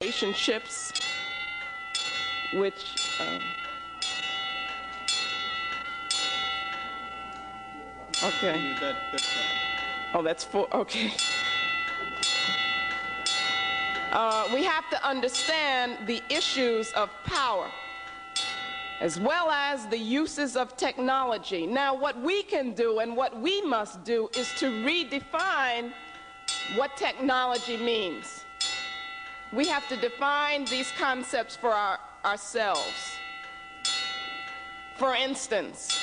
relationships, which okay. Oh, that's four. Okay. We have to understand the issues of power as well as the uses of technology. Now, what we can do and what we must do is to redefine what technology means. We have to define these concepts for ourselves. For instance,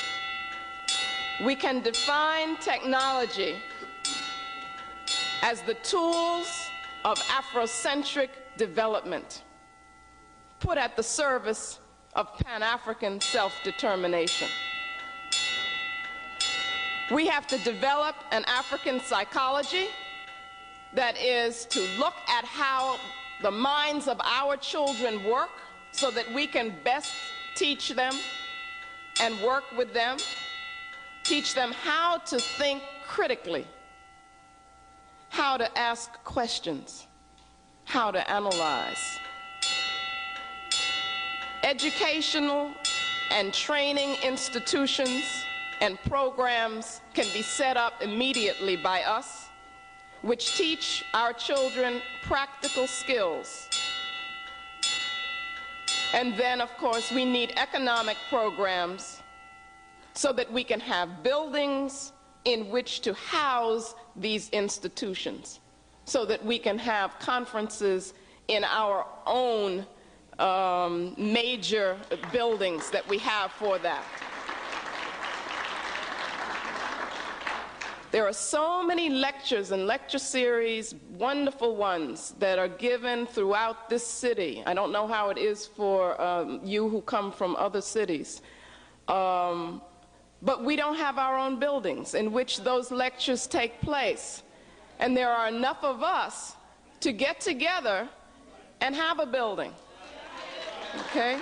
we can define technology as the tools of Afrocentric development, put at the service of Pan-African self-determination. We have to develop an African psychology that is to look at how the minds of our children work so that we can best teach them and work with them, teach them how to think critically, how to ask questions, how to analyze. Educational and training institutions and programs can be set up immediately by us, which teach our children practical skills. And then, of course, we need economic programs so that we can have buildings in which to house these institutions, so that we can have conferences in our own major buildings that we have for that. There are so many lectures and lecture series, wonderful ones, that are given throughout this city. I don't know how it is for you who come from other cities. But we don't have our own buildings in which those lectures take place. And there are enough of us to get together and have a building. Okay?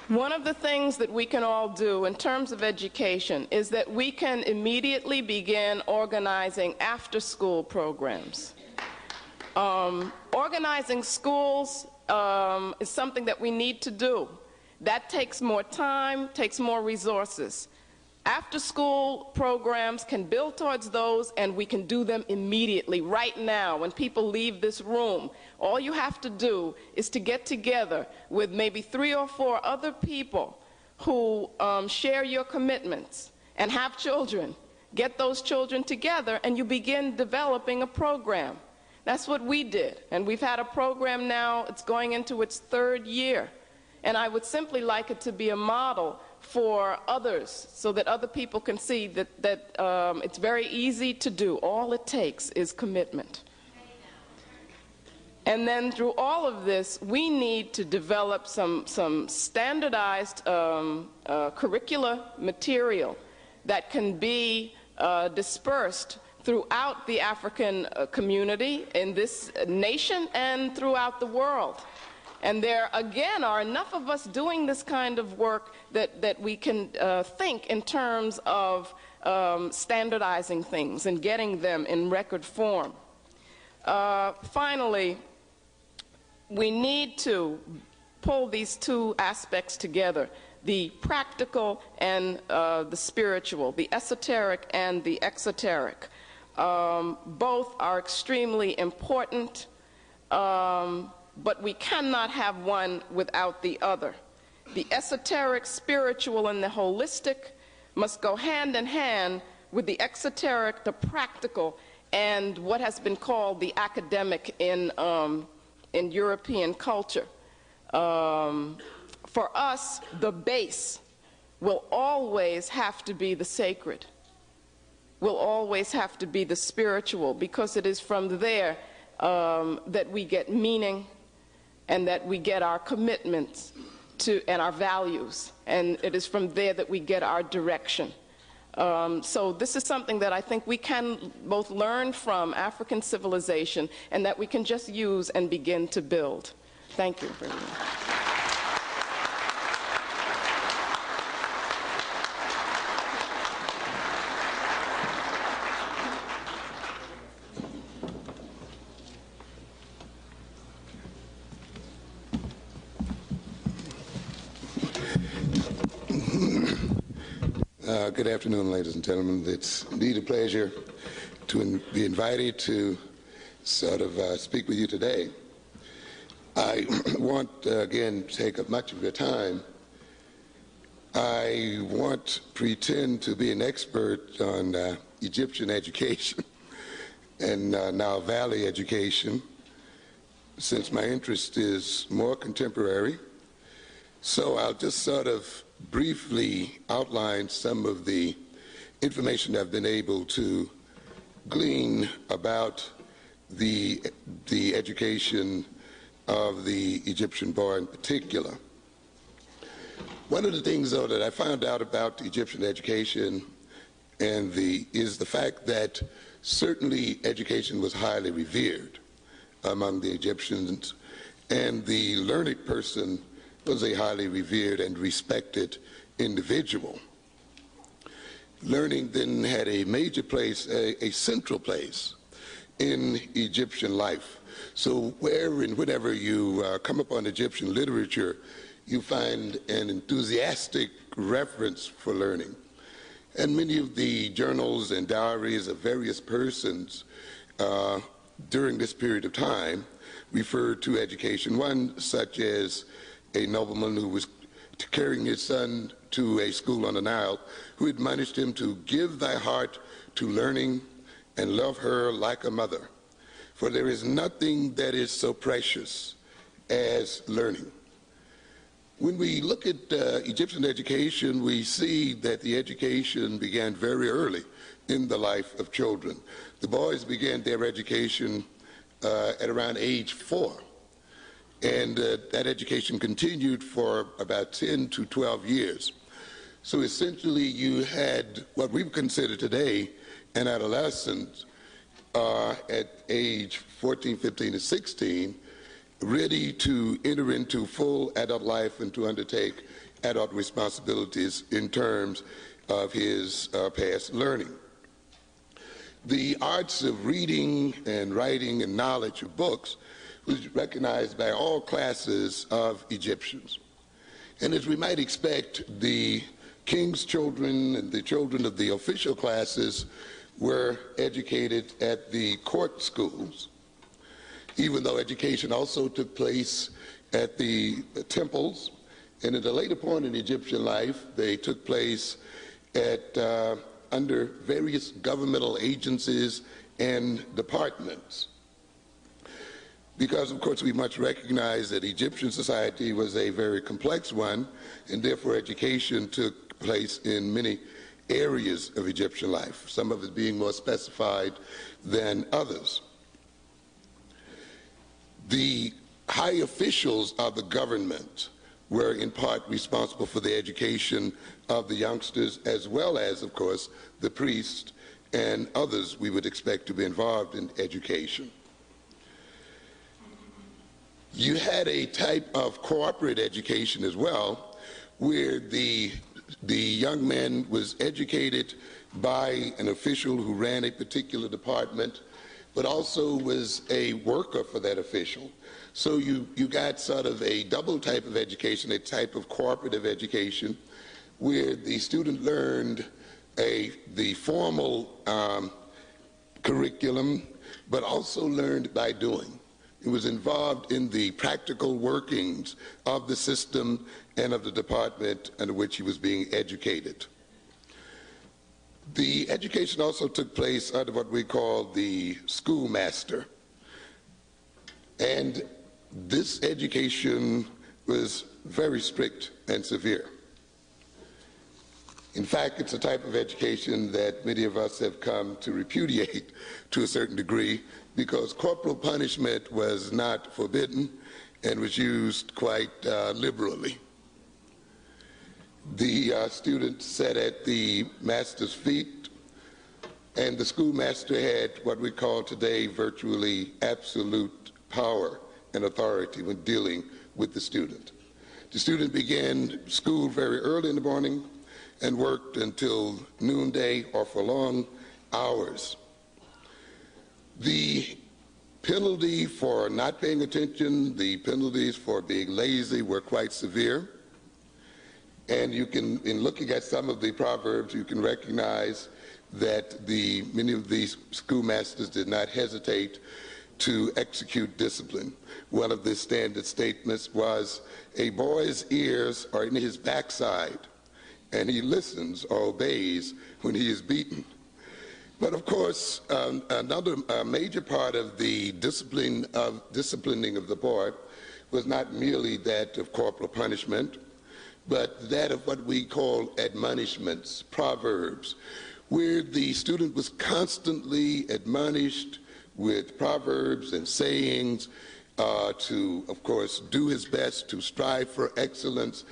One of the things that we can all do in terms of education is that we can immediately begin organizing after-school programs. Organizing schools is something that we need to do. That takes more time, takes more resources. After-school programs can build towards those, and we can do them immediately, right now. When people leave this room, all you have to do is to get together with maybe 3 or 4 other people who share your commitments and have children. Get those children together, and you begin developing a program. That's what we did, and we've had a program now. It's going into its 3rd year, and I would simply like it to be a model for others so that other people can see that it's very easy to do. All it takes is commitment. And then through all of this, we need to develop some standardized curricula material that can be dispersed throughout the African community in this nation and throughout the world. And there, again, are enough of us doing this kind of work that we can think in terms of standardizing things and getting them in record form. Finally, we need to pull these 2 aspects together, the practical and the spiritual, the esoteric and the exoteric. Both are extremely important. But we cannot have one without the other. The esoteric, spiritual, and the holistic must go hand in hand with the exoteric, the practical, and what has been called the academic in European culture. For us, the base will always have to be the sacred, will always have to be the spiritual, because it is from there that we get meaning, and that we get our commitments to and our values, and it is from there that we get our direction. So this is something that I think we can both learn from African civilization and that we can just use and begin to build. Thank you very much. Good afternoon, ladies and gentlemen. It's indeed a pleasure to be invited to sort of speak with you today. I won't, again, take up much of your time. I won't pretend to be an expert on Egyptian education and Nile Valley education, since my interest is more contemporary. So I'll just sort of briefly outline some of the information I've been able to glean about the education of the Egyptian boy in particular. One of the things, though, that I found out about Egyptian education is the fact that certainly education was highly revered among the Egyptians, and the learned person was a highly revered and respected individual. Learning then had a major place, a central place in Egyptian life. So where and whenever you come upon Egyptian literature, you find an enthusiastic reference for learning. And many of the journals and diaries of various persons during this period of time referred to education. One such as a nobleman who was carrying his son to a school on the Nile, who admonished him to give thy heart to learning and love her like a mother. For there is nothing that is so precious as learning. When we look at Egyptian education, we see that the education began very early in the life of children. The boys began their education at around age 4. And that education continued for about 10 to 12 years. So essentially you had what we would consider today an adolescent at age 14, 15, and 16, ready to enter into full adult life and to undertake adult responsibilities in terms of his past learning. The arts of reading and writing and knowledge of books was recognized by all classes of Egyptians. And as we might expect, the king's children and the children of the official classes were educated at the court schools, even though education also took place at the temples. And at a later point in Egyptian life, they took place at under various governmental agencies and departments. Because, of course, we must recognize that Egyptian society was a very complex one, and therefore education took place in many areas of Egyptian life, some of it being more specified than others. The high officials of the government were in part responsible for the education of the youngsters, as well as, of course, the priests and others we would expect to be involved in education. You had a type of corporate education as well, where the young man was educated by an official who ran a particular department, but also was a worker for that official. So you got sort of a double type of education, a type of cooperative education, where the student learned the formal curriculum, but also learned by doing. It was involved in the practical workings of the system and of the department under which he was being educated. The education also took place under what we call the schoolmaster. And this education was very strict and severe. In fact, it's a type of education that many of us have come to repudiate to a certain degree, because corporal punishment was not forbidden and was used quite liberally. The student sat at the master's feet, and the schoolmaster had what we call today virtually absolute power and authority when dealing with the student. The student began school very early in the morning and worked until noonday or for long hours. The penalty for not paying attention, the penalties for being lazy were quite severe. And you can, in looking at some of the proverbs, you can recognize that many of these schoolmasters did not hesitate to execute discipline. One of the standard statements was, "A boy's ears are in his backside, and he listens or obeys when he is beaten." But of course, another major part of the disciplining of the boy was not merely that of corporal punishment, but that of what we call admonishments, proverbs, where the student was constantly admonished with proverbs and sayings to, of course, do his best, to strive for excellence.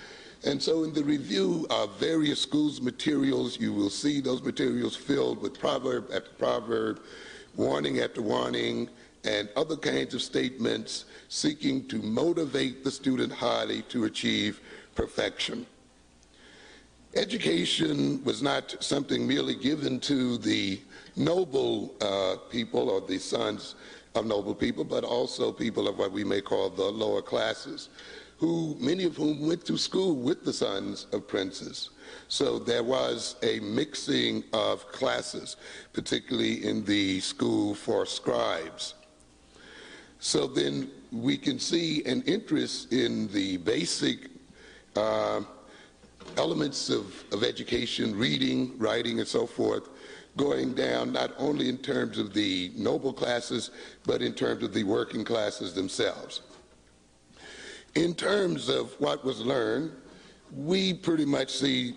And so in the review of various schools' materials, you will see those materials filled with proverb after proverb, warning after warning, and other kinds of statements seeking to motivate the student highly to achieve perfection. Education was not something merely given to the noble people or the sons of noble people, but also people of what we may call the lower classes, many of whom went to school with the sons of princes. So there was a mixing of classes, particularly in the school for scribes. So then we can see an interest in the basic elements of education, reading, writing, and so forth, going down not only in terms of the noble classes, but in terms of the working classes themselves. In terms of what was learned, we pretty much see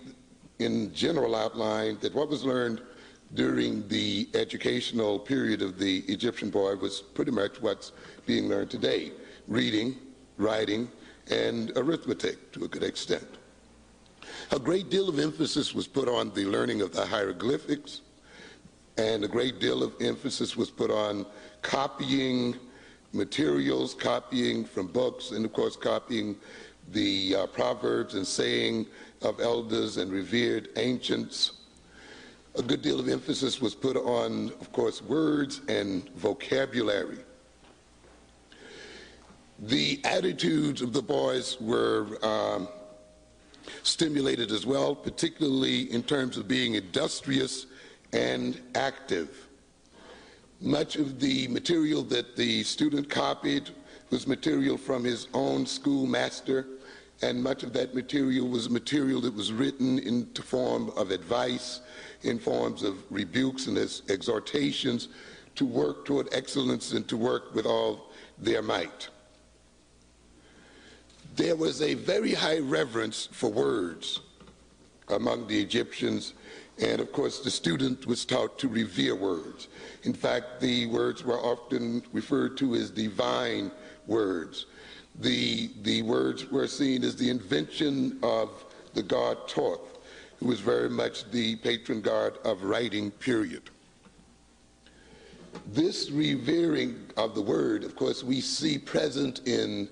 in general outline that what was learned during the educational period of the Egyptian boy was pretty much what's being learned today: reading, writing, and arithmetic to a good extent. A great deal of emphasis was put on the learning of the hieroglyphics, and a great deal of emphasis was put on copying materials, copying from books, and of course copying the proverbs and saying of elders and revered ancients. A good deal of emphasis was put on, of course, words and vocabulary. The attitudes of the boys were stimulated as well, particularly in terms of being industrious and active. Much of the material that the student copied was material from his own schoolmaster, and much of that material was material that was written into form of advice, in forms of rebukes and exhortations to work toward excellence and to work with all their might. There was a very high reverence for words among the Egyptians, and of course the student was taught to revere words. In fact, the words were often referred to as divine words. The words were seen as the invention of the god Thoth, who was very much the patron god of writing, period. This revering of the word, of course, we see present in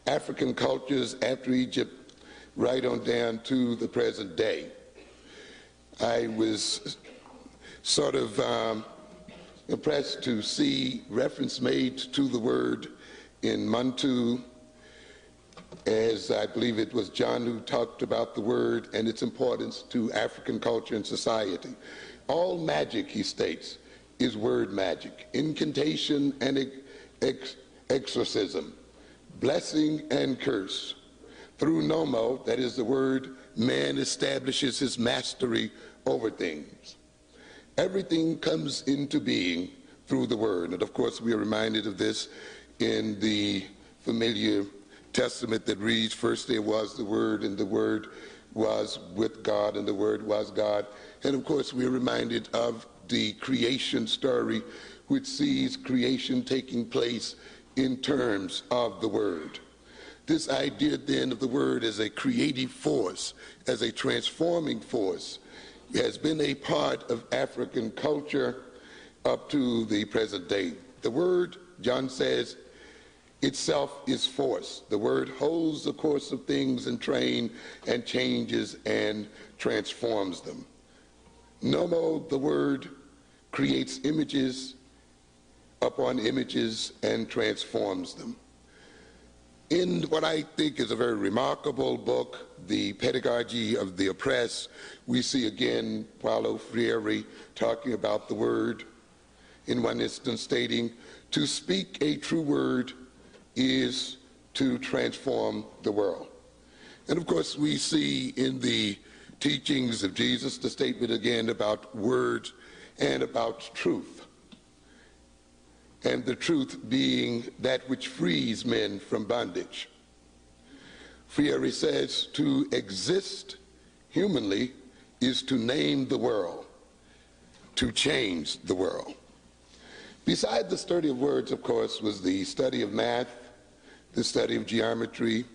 African cultures after Egypt, right on down to the present day. I was sort of impressed to see reference made to the word in Mantu, as I believe it was John who talked about the word and its importance to African culture and society. All magic, he states, is word magic, incantation and exorcism, blessing and curse. Through nomo, that is the word, man establishes his mastery over things. Everything comes into being through the word. And of course, we are reminded of this in the familiar testament that reads, first there was the word, and the word was with God, and the word was God. And of course, we are reminded of the creation story, which sees creation taking place in terms of the word. This idea then of the word as a creative force, as a transforming force, has been a part of African culture up to the present day. The word, John says, itself is force. The word holds the course of things and train and changes and transforms them. Nomo, the word, creates images upon images and transforms them. In what I think is a very remarkable book, The Pedagogy of the Oppressed, we see again Paulo Freire talking about the word, in one instance stating, to speak a true word is to transform the world. And of course we see in the teachings of Jesus the statement again about words and about truth. And the truth being that which frees men from bondage. Freire says to exist humanly is to name the world, to change the world. Beside the study of words, of course, was the study of math, the study of geometry,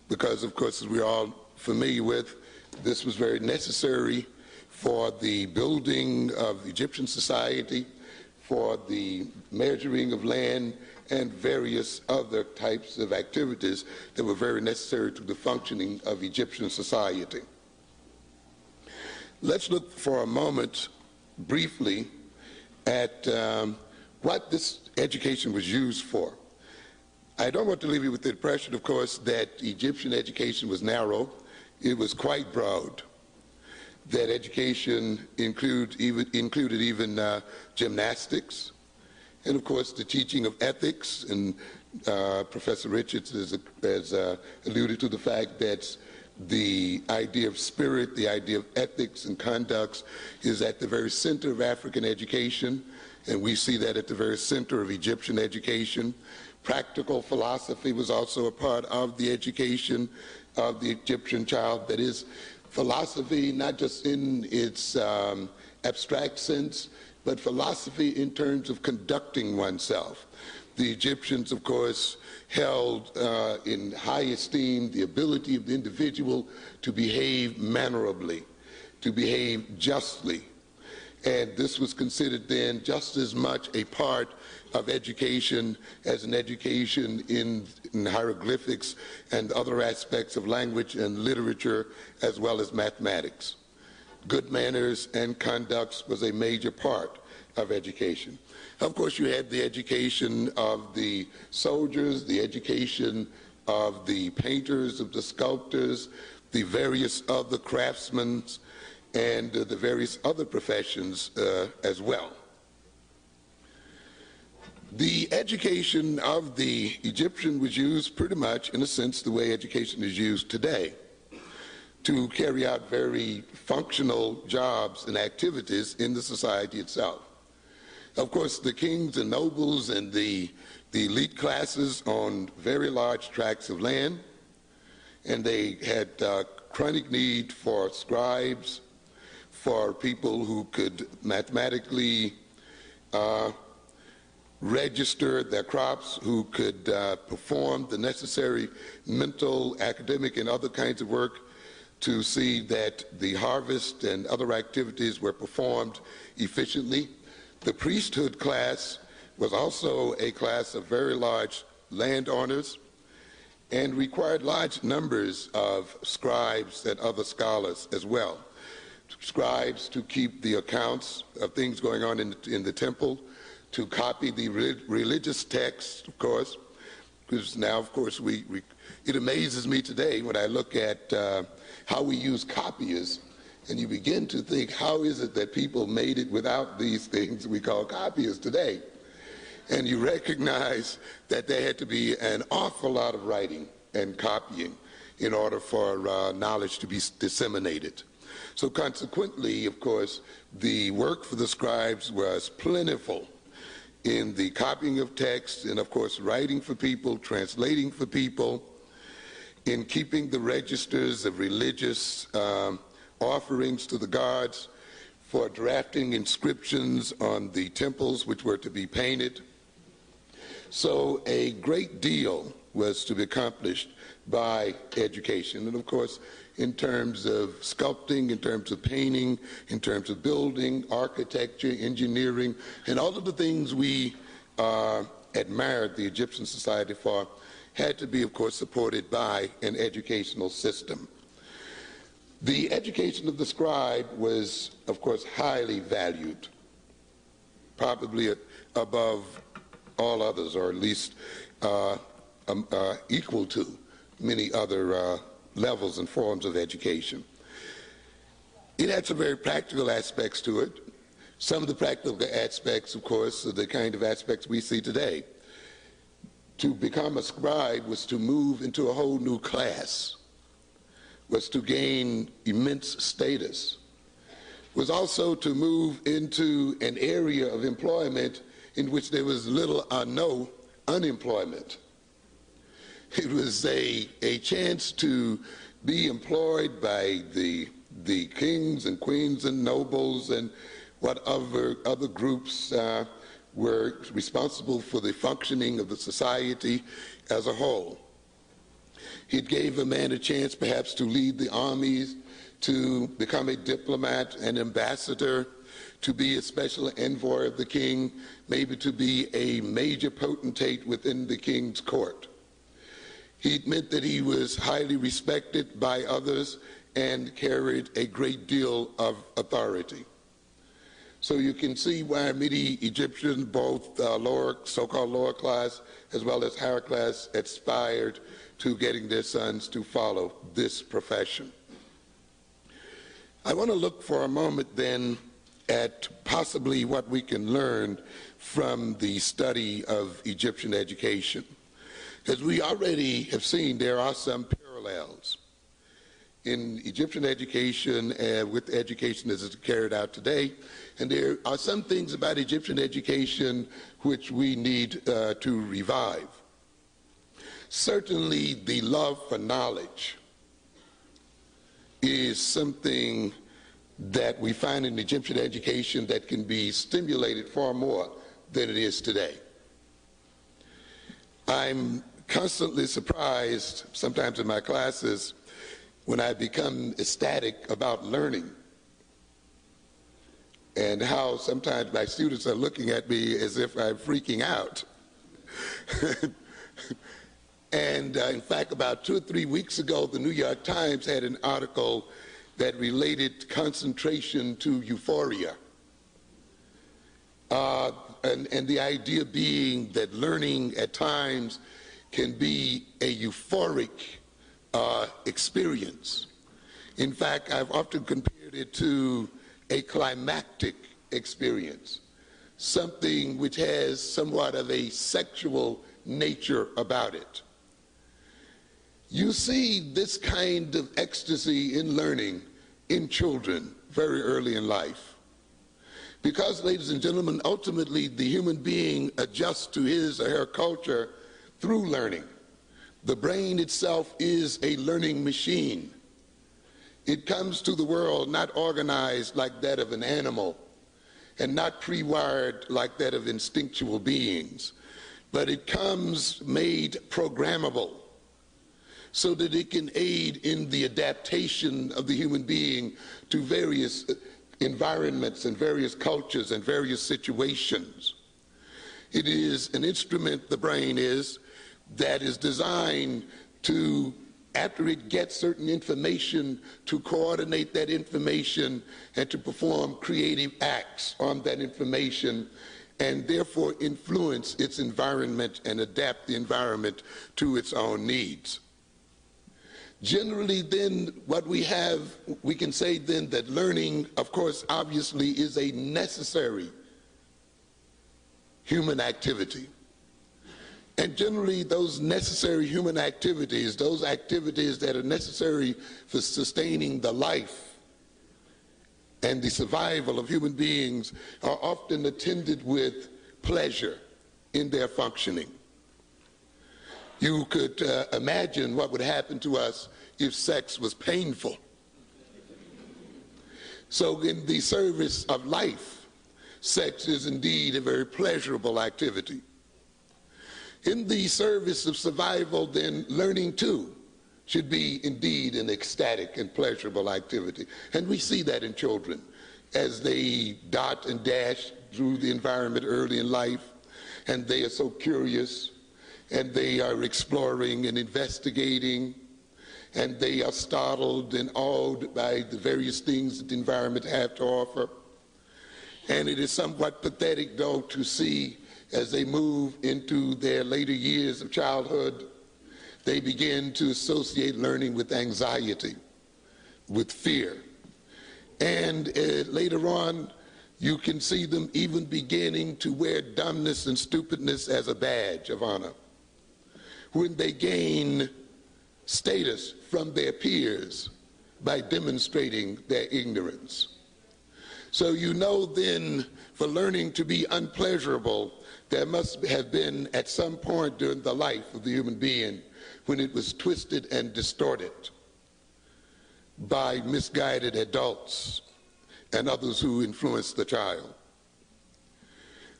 because, of course, as we're all familiar with, this was very necessary for the building of Egyptian society, for the measuring of land, and various other types of activities that were very necessary to the functioning of Egyptian society. Let's look for a moment briefly at what this education was used for. I don't want to leave you with the impression, of course, that Egyptian education was narrow. It was quite broad. That education included even gymnastics, and of course the teaching of ethics, and Professor Richards has alluded to the fact that the idea of spirit, the idea of ethics and conducts is at the very center of African education, and we see that at the very center of Egyptian education. Practical philosophy was also a part of the education of the Egyptian child. That is, philosophy not just in its abstract sense, but philosophy in terms of conducting oneself. The Egyptians, of course, held in high esteem the ability of the individual to behave mannerably, to behave justly. And this was considered then just as much a part of education as an education in hieroglyphics and other aspects of language and literature, as well as mathematics. Good manners and conducts was a major part of education. Of course, you had the education of the soldiers, the education of the painters, of the sculptors, the various other craftsmen, and the various other professions as well. The education of the Egyptian was used pretty much, in a sense, the way education is used today, to carry out very functional jobs and activities in the society itself. Of course, the kings and nobles and the elite classes owned very large tracts of land, and they had chronic need for scribes, for people who could mathematically register their crops, who could perform the necessary mental, academic, and other kinds of work to see that the harvest and other activities were performed efficiently. The priesthood class was also a class of very large landowners and required large numbers of scribes and other scholars as well. Scribes to keep the accounts of things going on in the temple, to copy the religious texts, of course, because now, of course, it amazes me today when I look at how we use copiers, and you begin to think, how is it that people made it without these things we call copiers today? And you recognize that there had to be an awful lot of writing and copying in order for knowledge to be disseminated. So consequently, of course, the work for the scribes was plentiful in the copying of texts and, of course, writing for people, translating for people, in keeping the registers of religious offerings to the gods, for drafting inscriptions on the temples which were to be painted. So a great deal was to be accomplished by education. And of course, in terms of sculpting, in terms of painting, in terms of building, architecture, engineering, and all of the things we admired the Egyptian society for had to be, of course, supported by an educational system. The education of the scribe was, of course, highly valued, probably above all others, or at least equal to many other levels and forms of education. It had some very practical aspects to it. Some of the practical aspects, of course, are the kind of aspects we see today. To become a scribe was to move into a whole new class, was to gain immense status, was also to move into an area of employment in which there was little or no unemployment. It was a chance to be employed by the kings and queens and nobles and whatever other groups were responsible for the functioning of the society as a whole. It gave a man a chance perhaps to lead the armies, to become a diplomat, an ambassador, to be a special envoy of the king, maybe to be a major potentate within the king's court. It meant that he was highly respected by others and carried a great deal of authority. So you can see why many Egyptians, both so-called lower class as well as higher class, aspired to getting their sons to follow this profession. I want to look for a moment then at possibly what we can learn from the study of Egyptian education. As we already have seen, there are some parallels in Egyptian education with education as it's carried out today, and there are some things about Egyptian education which we need to revive. Certainly the love for knowledge is something that we find in Egyptian education that can be stimulated far more than it is today. I'm constantly surprised, sometimes in my classes, when I become ecstatic about learning and how sometimes my students are looking at me as if I'm freaking out. And in fact, about 2 or 3 weeks ago, the New York Times had an article that related concentration to euphoria. And the idea being that learning at times can be a euphoric experience. In fact, I've often compared it to a climactic experience, something which has somewhat of a sexual nature about it. You see this kind of ecstasy in learning in children very early in life. Because, ladies and gentlemen, ultimately the human being adjusts to his or her culture through learning. The brain itself is a learning machine. It comes to the world not organized like that of an animal and not pre-wired like that of instinctual beings, but it comes made programmable so that it can aid in the adaptation of the human being to various environments and various cultures and various situations. It is an instrument, the brain is, that is designed to, after it gets certain information, to coordinate that information and to perform creative acts on that information and therefore influence its environment and adapt the environment to its own needs. Generally then, what we have, we can say then that learning, of course, obviously is a necessary human activity. And generally those necessary human activities, those activities that are necessary for sustaining the life and the survival of human beings are often attended with pleasure in their functioning. You could imagine what would happen to us if sex was painful. So in the service of life, sex is indeed a very pleasurable activity. In the service of survival, then, learning too should be indeed an ecstatic and pleasurable activity. And we see that in children as they dot and dash through the environment early in life, and they are so curious, and they are exploring and investigating, and they are startled and awed by the various things that the environment have to offer. And it is somewhat pathetic, though, to see as they move into their later years of childhood they begin to associate learning with anxiety, with fear. And later on, you can see them even beginning to wear dumbness and stupidness as a badge of honor. When they gain status from their peers by demonstrating their ignorance. So you know then, for learning to be unpleasurable, there must have been at some point during the life of the human being when it was twisted and distorted by misguided adults and others who influence the child.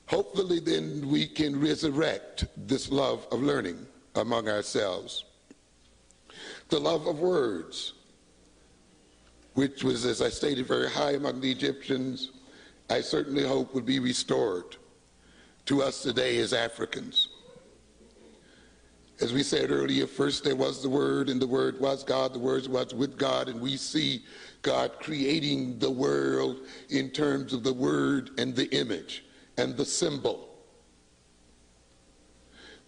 Hopefully then we can resurrect this love of learning among ourselves. The love of words, which was, as I stated, very high among the Egyptians, I certainly hope would be restored to us today as Africans. As we said earlier, first there was the Word, and the Word was God, the Word was with God, and we see God creating the world in terms of the Word and the image and the symbol.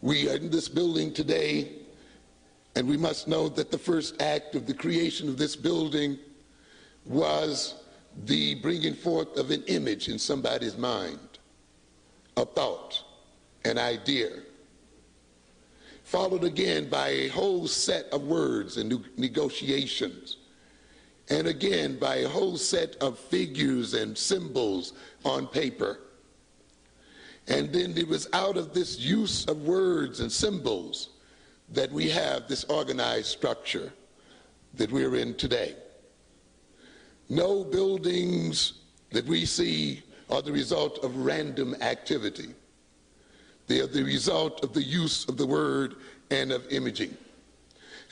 We are in this building today, and we must know that the first act of the creation of this building was the bringing forth of an image in somebody's mind, a thought, an idea, followed again by a whole set of words and negotiations, and again by a whole set of figures and symbols on paper. And then it was out of this use of words and symbols that we have this organized structure that we're in today. No buildings that we see are the result of random activity. They are the result of the use of the word and of imaging.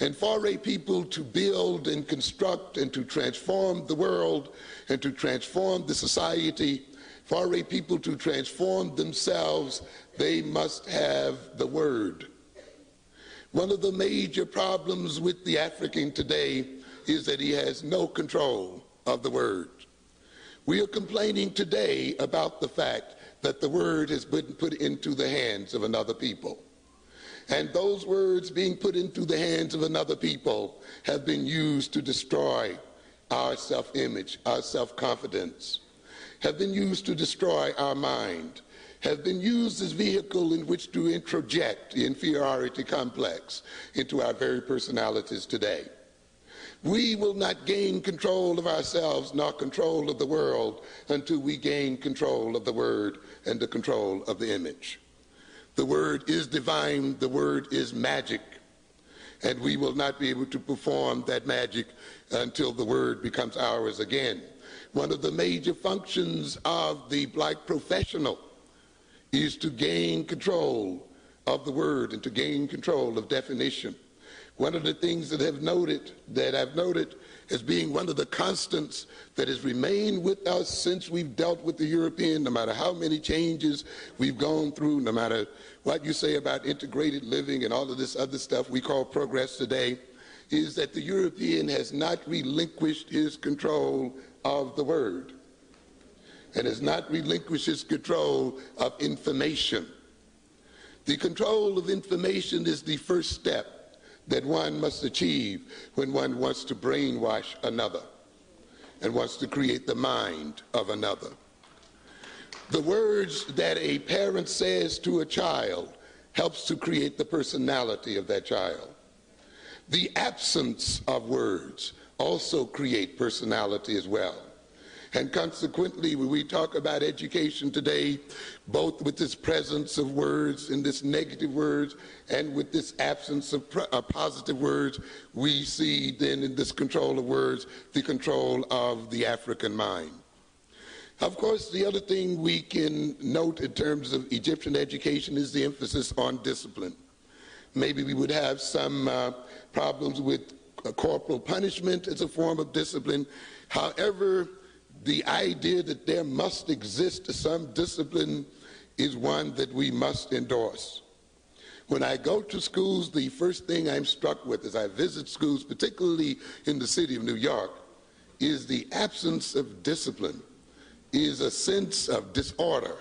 And for a people to build and construct and to transform the world and to transform the society, for a people to transform themselves, they must have the word. One of the major problems with the African today is that he has no control of the word. We are complaining today about the fact that the word has been put into the hands of another people. And those words being put into the hands of another people have been used to destroy our self-image, our self-confidence, have been used to destroy our mind, have been used as vehicle in which to introject the inferiority complex into our very personalities today. We will not gain control of ourselves nor control of the world until we gain control of the word and the control of the image. The word is divine, the word is magic, and we will not be able to perform that magic until the word becomes ours again. One of the major functions of the black professional is to gain control of the word and to gain control of definition. One of the things that I've noted as being one of the constants that has remained with us since we've dealt with the European, no matter how many changes we've gone through, no matter what you say about integrated living and all of this other stuff we call progress today, is that the European has not relinquished his control of the word and has not relinquished his control of information. The control of information is the first step that one must achieve when one wants to brainwash another and wants to create the mind of another. The words that a parent says to a child helps to create the personality of that child. The absence of words also create personality as well. And consequently, when we talk about education today, both with this presence of words and this negative words and with this absence of positive words, we see then in this control of words, the control of the African mind. Of course, the other thing we can note in terms of Egyptian education is the emphasis on discipline. Maybe we would have some problems with corporal punishment as a form of discipline. However, the idea that there must exist some discipline is one that we must endorse. When I go to schools, the first thing I'm struck with as I visit schools, particularly in the city of New York, is the absence of discipline, is a sense of disorder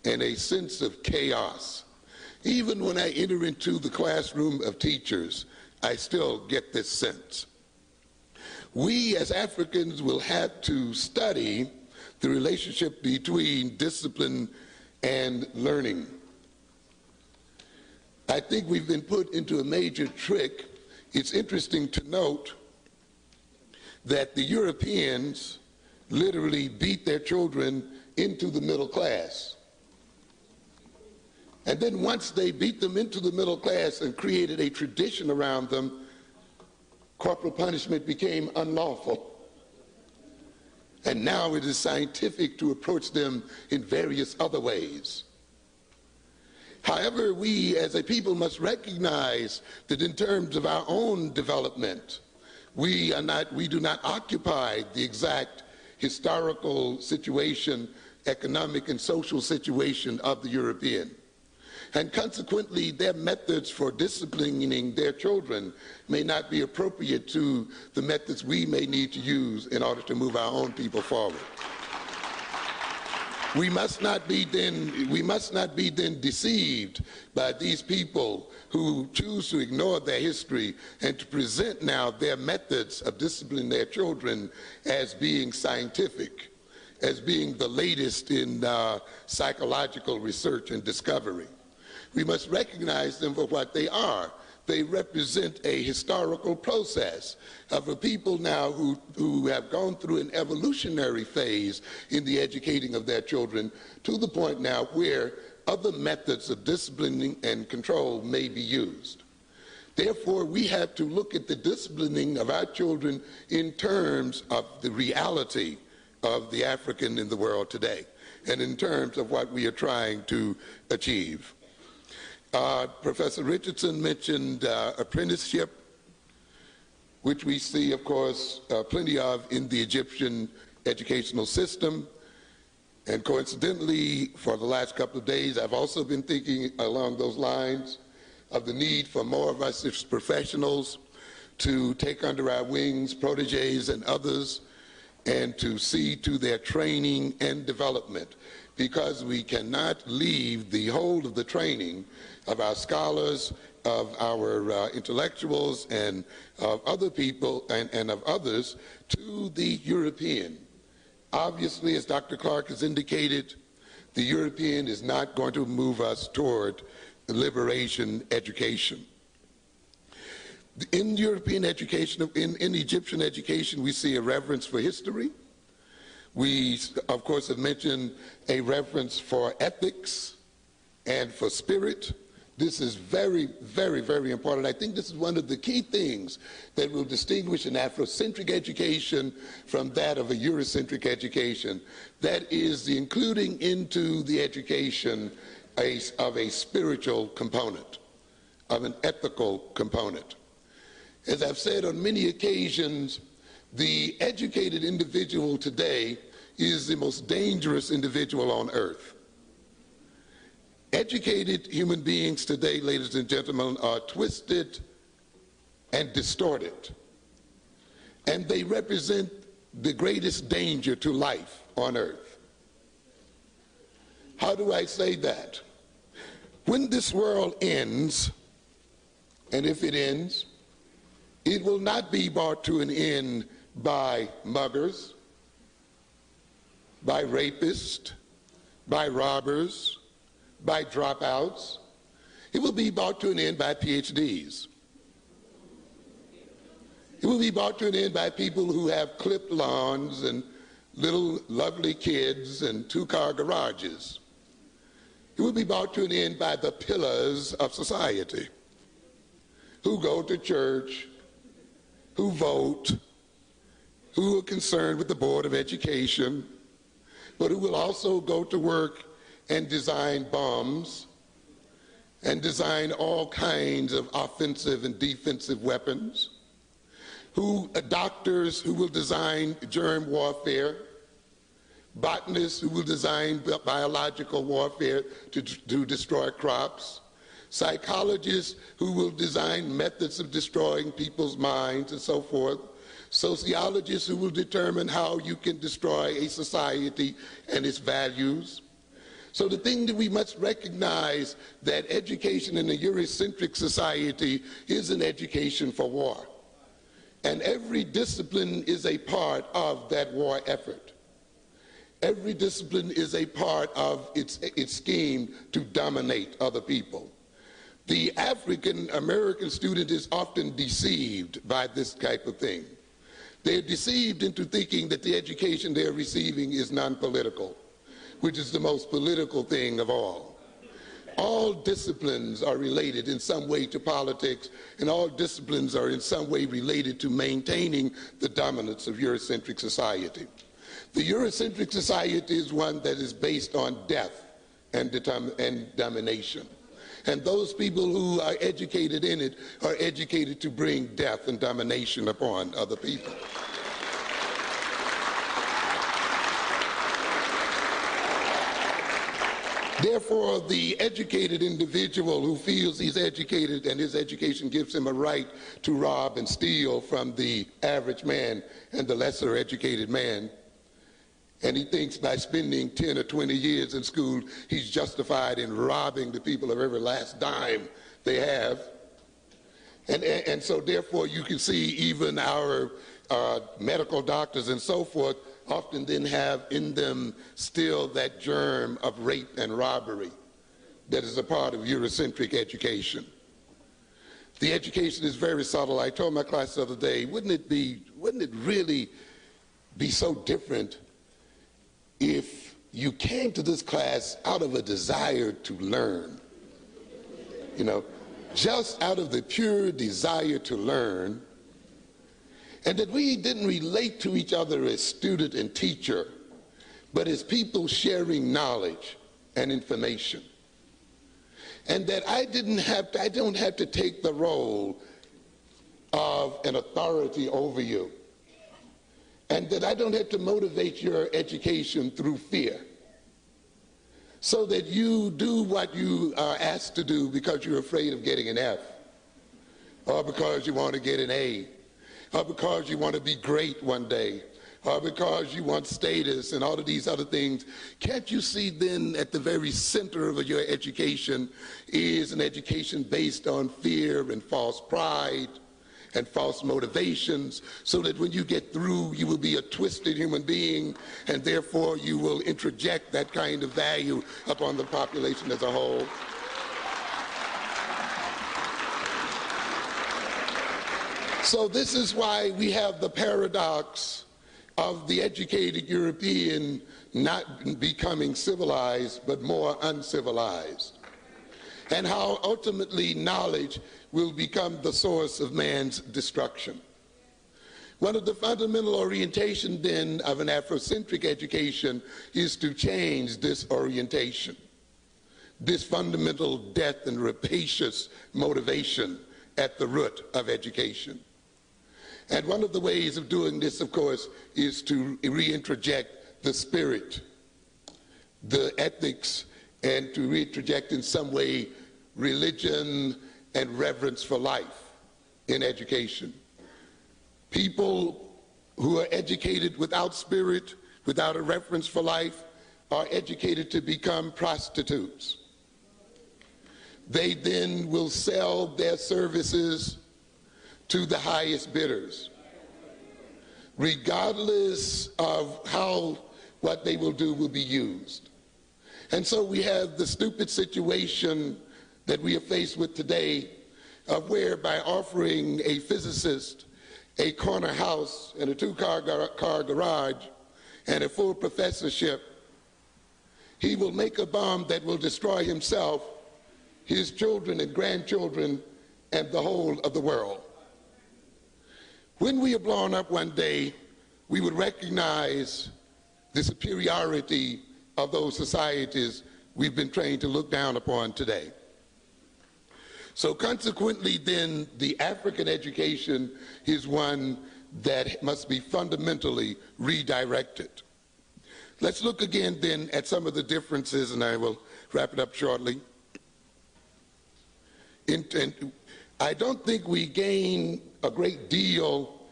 and a sense of chaos. Even when I enter into the classroom of teachers, I still get this sense. We as Africans will have to study the relationship between discipline and learning. I think we've been put into a major trick. It's interesting to note that the Europeans literally beat their children into the middle class. And then once they beat them into the middle class and created a tradition around them, corporal punishment became unlawful. And now it is scientific to approach them in various other ways. However, we as a people must recognize that in terms of our own development, we do not occupy the exact historical situation, economic and social situation of the European. And consequently, their methods for disciplining their children may not be appropriate to the methods we may need to use in order to move our own people forward. We must not be then deceived by these people who choose to ignore their history and to present now their methods of disciplining their children as being scientific, as being the latest in psychological research and discovery. We must recognize them for what they are. They represent a historical process of a people now who have gone through an evolutionary phase in the educating of their children to the point now where other methods of disciplining and control may be used. Therefore, we have to look at the disciplining of our children in terms of the reality of the African in the world today and in terms of what we are trying to achieve. Professor Richardson mentioned apprenticeship, which we see, of course, plenty of in the Egyptian educational system. And coincidentally, for the last couple of days, I've also been thinking along those lines of the need for more of us as professionals to take under our wings protégés and others and to see to their training and development, because we cannot leave the whole of the training of our scholars, of our intellectuals, and of other people and of others to the European. Obviously, as Dr. Clarke has indicated, the European is not going to move us toward liberation education. In European education, in Egyptian education, we see a reverence for history. We, of course, have mentioned a reverence for ethics and for spirit. This is very, very, very important. I think this is one of the key things that will distinguish an Afrocentric education from that of a Eurocentric education. That is the including into the education of a spiritual component, of an ethical component. As I've said on many occasions, the educated individual today is the most dangerous individual on earth. Educated human beings today, ladies and gentlemen, are twisted and distorted. And they represent the greatest danger to life on earth. How do I say that? When this world ends, and if it ends, it will not be brought to an end by muggers, by rapists, by robbers, by dropouts. It will be brought to an end by PhDs. It will be brought to an end by people who have clipped lawns and little lovely kids and two-car garages. It will be brought to an end by the pillars of society, who go to church, who vote, who are concerned with the Board of Education, but who will also go to work and design bombs and design all kinds of offensive and defensive weapons, doctors who will design germ warfare, botanists who will design biological warfare to destroy crops, psychologists who will design methods of destroying people's minds and so forth, sociologists who will determine how you can destroy a society and its values, So the thing that we must recognize, that education in a Eurocentric society is an education for war. And every discipline is a part of that war effort. Every discipline is a part of its scheme to dominate other people. The African American student is often deceived by this type of thing. They're deceived into thinking that the education they're receiving is non-political, which is the most political thing of all. All disciplines are related in some way to politics, and all disciplines are in some way related to maintaining the dominance of Eurocentric society. The Eurocentric society is one that is based on death and domination. And those people who are educated in it are educated to bring death and domination upon other people. Therefore, the educated individual who feels he's educated and his education gives him a right to rob and steal from the average man and the lesser educated man, and he thinks by spending 10 or 20 years in school, he's justified in robbing the people of every last dime they have. And so therefore you can see even our medical doctors and so forth often then have in them still that germ of rape and robbery that is a part of Eurocentric education. The education is very subtle. I told my class the other day, wouldn't it really be so different if you came to this class out of a desire to learn, just out of the pure desire to learn, and that we didn't relate to each other as student and teacher, but as people sharing knowledge and information. And that I don't have to take the role of an authority over you. And that I don't have to motivate your education through fear, so that you do what you are asked to do because you're afraid of getting an F, or because you want to get an A, or because you want to be great one day, or because you want status and all of these other things. Can't you see then at the very center of your education is an education based on fear and false pride and false motivations, so that when you get through, you will be a twisted human being, and therefore you will introject that kind of value upon the population as a whole. So this is why we have the paradox of the educated European not becoming civilized, but more uncivilized, and how ultimately knowledge will become the source of man's destruction. One of the fundamental orientation then of an Afrocentric education is to change this orientation, this fundamental death and rapacious motivation at the root of education. And one of the ways of doing this, of course, is to reintroject the spirit, the ethics, and to reintroject in some way religion and reverence for life in education. People who are educated without spirit, without a reverence for life, are educated to become prostitutes. They then will sell their services to the highest bidders, regardless of how what they will do will be used. And so we have the stupid situation that we are faced with today, of where by offering a physicist a corner house and a two-car garage and a full professorship, he will make a bomb that will destroy himself, his children and grandchildren, and the whole of the world. When we are blown up one day, we would recognize the superiority of those societies we've been trained to look down upon today. So consequently then, the African education is one that must be fundamentally redirected. Let's look again then at some of the differences, and I will wrap it up shortly. I don't think we gain a great deal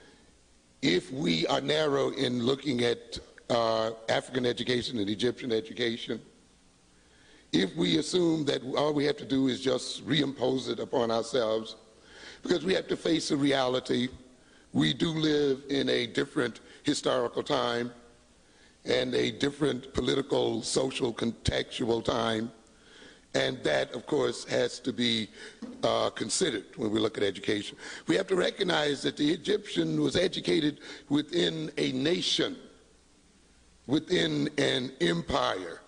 if we are narrow in looking at African education and Egyptian education. if we assume that all we have to do is just reimpose it upon ourselves, because we have to face a reality. We do live in a different historical time and a different political, social, contextual time, and that, of course, has to be considered when we look at education. We have to recognize that the Egyptian was educated within a nation, within an empire.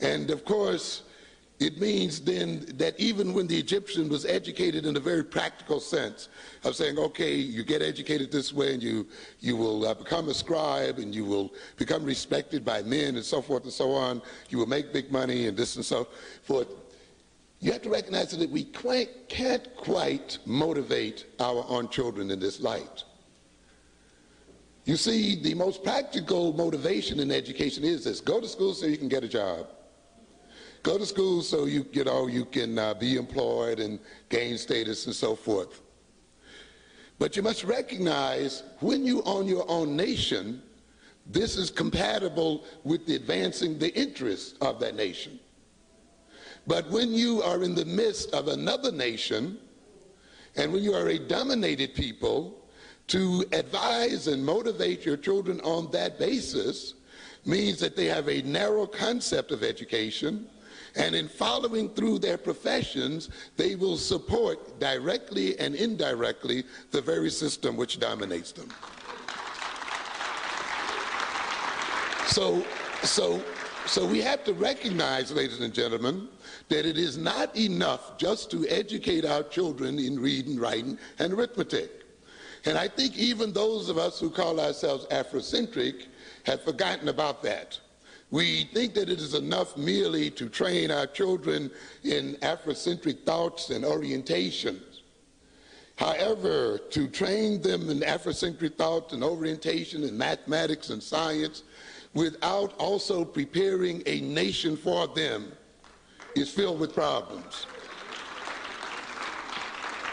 And of course, it means then that even when the Egyptian was educated in a very practical sense of saying, okay, you get educated this way and you will become a scribe and you will become respected by men and so forth and so on, you will make big money and this and so forth. You have to recognize that we can't quite motivate our own children in this light. You see, the most practical motivation in education is this: go to school so you can get a job. Go to school so you can be employed and gain status and so forth. But you must recognize, when you own your own nation, this is compatible with advancing the interests of that nation. But when you are in the midst of another nation, and when you are a dominated people, to advise and motivate your children on that basis means that they have a narrow concept of education, and in following through their professions, they will support directly and indirectly the very system which dominates them. So we have to recognize, ladies and gentlemen, that it is not enough just to educate our children in reading, writing, and arithmetic. And I think even those of us who call ourselves Afrocentric have forgotten about that. We think that it is enough merely to train our children in Afrocentric thoughts and orientations. However, to train them in Afrocentric thoughts and orientation in mathematics and science without also preparing a nation for them is filled with problems.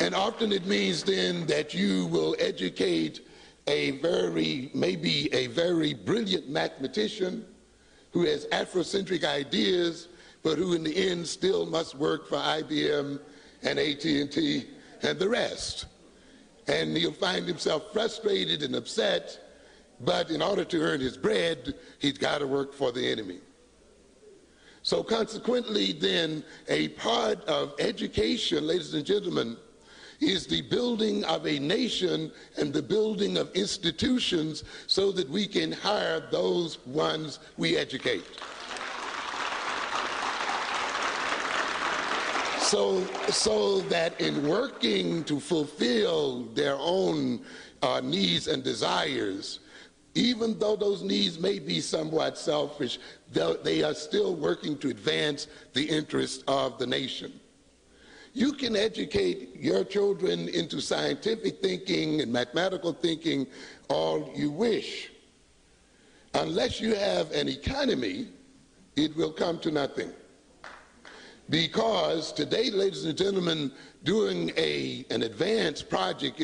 And often it means then that you will educate maybe a very brilliant mathematician who has Afrocentric ideas, but who in the end still must work for IBM and AT&T and the rest. And he'll find himself frustrated and upset, but in order to earn his bread, he's got to work for the enemy. So consequently then, a part of education, ladies and gentlemen, is the building of a nation and the building of institutions so that we can hire those ones we educate. So that in working to fulfill their own needs and desires, even though those needs may be somewhat selfish, they are still working to advance the interests of the nation. You can educate your children into scientific thinking and mathematical thinking all you wish. Unless you have an economy, it will come to nothing. Because today, ladies and gentlemen, doing an advanced project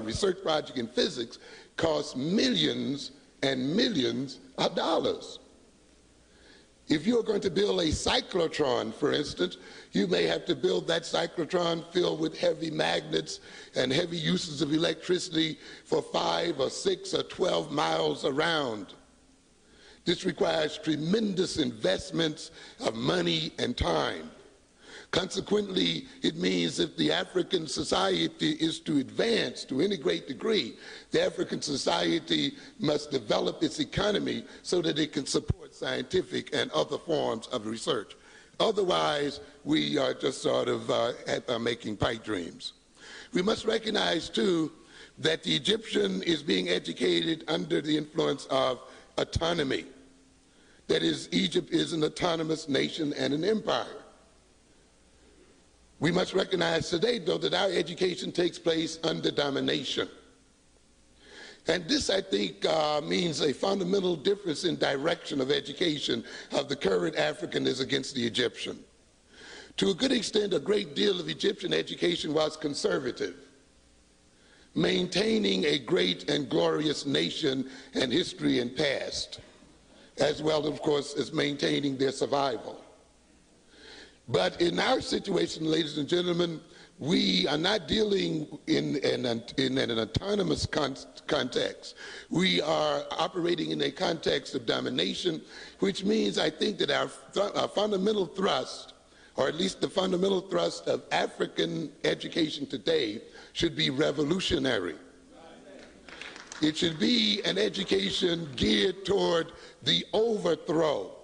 research project in physics costs millions and millions of dollars. If you're going to build a cyclotron, for instance, you may have to build that cyclotron filled with heavy magnets and heavy uses of electricity for 5 or 6 or 12 miles around. This requires tremendous investments of money and time. Consequently, it means if the African society is to advance to any great degree, the African society must develop its economy so that it can support scientific and other forms of research. Otherwise, we are just sort of making pipe dreams. We must recognize, too, that the Egyptian is being educated under the influence of autonomy. That is, Egypt is an autonomous nation and an empire. We must recognize today, though, that our education takes place under domination. And this, I think, means a fundamental difference in direction of education of the current African as against the Egyptian. To a good extent, a great deal of Egyptian education was conservative, maintaining a great and glorious nation and history and past. as well, of course, as maintaining their survival. But in our situation, ladies and gentlemen, we are not dealing in an autonomous context. We are operating in a context of domination, which means I think that our fundamental thrust, or at least the fundamental thrust of African education today, should be revolutionary. It should be an education geared toward the overthrow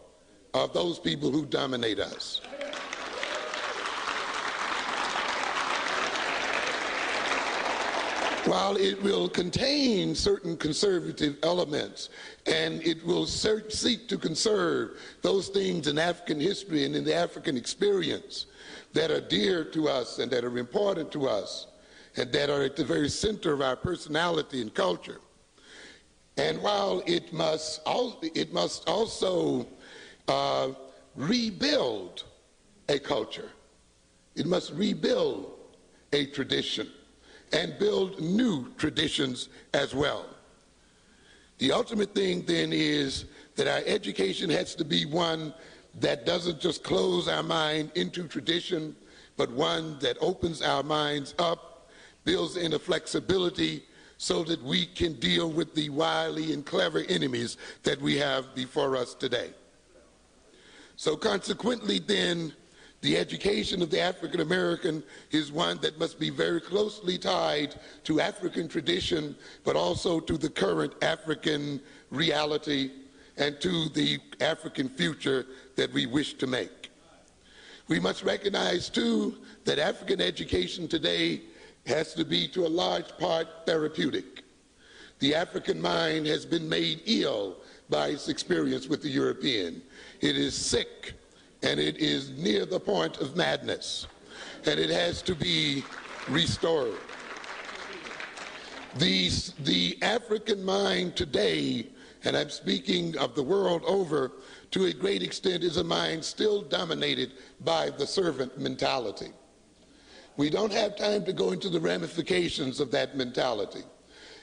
of those people who dominate us. While it will contain certain conservative elements, and it will seek to conserve those things in African history and in the African experience that are dear to us and that are important to us and that are at the very center of our personality and culture. And while it must also rebuild a culture, it must rebuild a tradition and build new traditions as well. The ultimate thing then is that our education has to be one that doesn't just close our mind into tradition, but one that opens our minds up, builds in a flexibility so that we can deal with the wily and clever enemies that we have before us today. So consequently then, the education of the African American is one that must be very closely tied to African tradition, but also to the current African reality and to the African future that we wish to make. We must recognize too that African education today has to be to a large part therapeutic. The African mind has been made ill by its experience with the European. It is sick, and it is near the point of madness, and it has to be restored. The African mind today, and I'm speaking of the world over, to a great extent is a mind still dominated by the servant mentality. We don't have time to go into the ramifications of that mentality,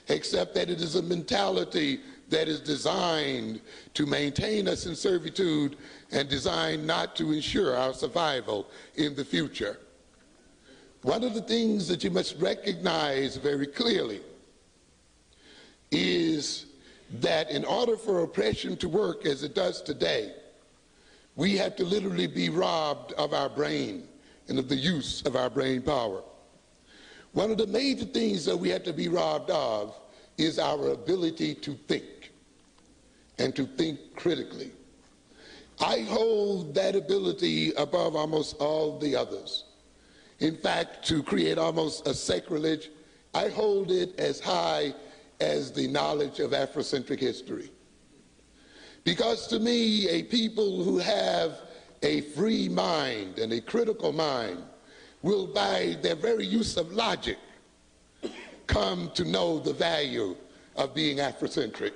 except that it is a mentality that is designed to maintain us in servitude and designed not to ensure our survival in the future. One of the things that you must recognize very clearly is that in order for oppression to work as it does today, we have to literally be robbed of our brain and of the use of our brain power. One of the major things that we have to be robbed of is our ability to think, and to think critically. I hold that ability above almost all the others. In fact, to create almost a sacrilege, I hold it as high as the knowledge of Afrocentric history. Because to me, a people who have a free mind and a critical mind will, by their very use of logic, come to know the value of being Afrocentric.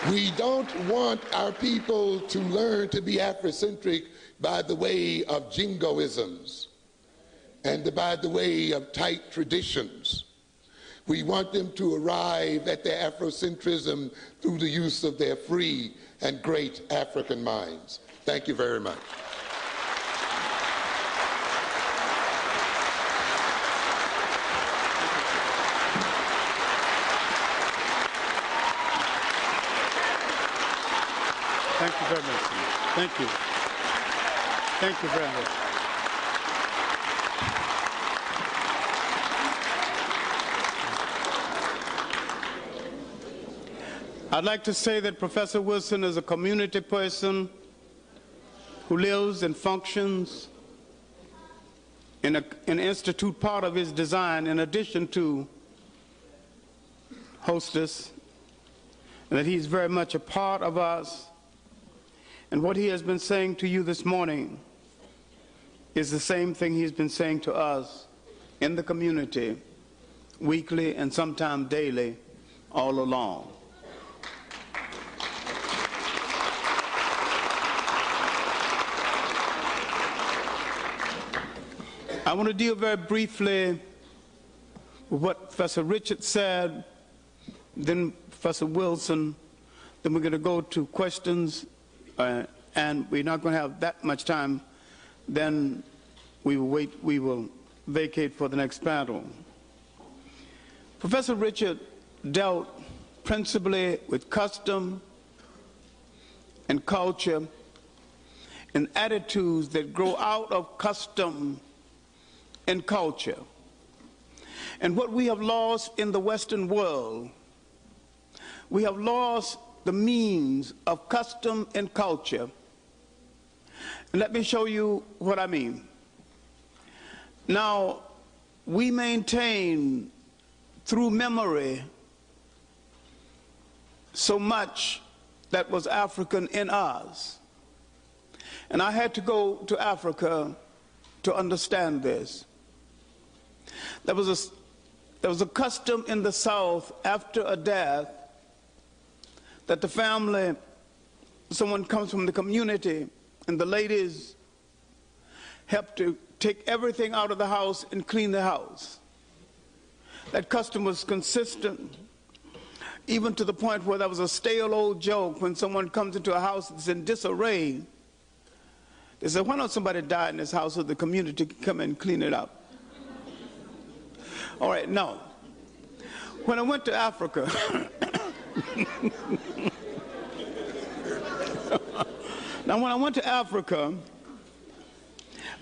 We don't want our people to learn to be Afrocentric by the way of jingoisms and by the way of tight traditions. We want them to arrive at their Afrocentrism through the use of their free and great African minds. Thank you very much. Thank you very much. Thank you. Thank you very much. I'd like to say that Professor Wilson is a community person who lives and functions in an institute. Part of his design, in addition to hostess, and that he's very much a part of us. And what he has been saying to you this morning is the same thing he's been saying to us in the community, weekly and sometimes daily, all along. I want to deal very briefly with what Professor Richard said, then Professor Wilson. Then we're going to go to questions, and we're not going to have that much time. Then we will vacate for the next panel. Professor Richard dealt principally with custom and culture and attitudes that grow out of custom and culture. And what we have lost in the Western world, we have lost the means of custom and culture. And let me show you what I mean. Now, we maintain through memory so much that was African in us. And I had to go to Africa to understand this. There was a custom in the South after a death that the family, someone comes from the community, and the ladies help to take everything out of the house and clean the house. That custom was consistent, even to the point where there was a stale old joke when someone comes into a house that's in disarray. They said, why don't somebody die in this house so the community can come and clean it up? All right, now, when I went to Africa, now when I went to Africa,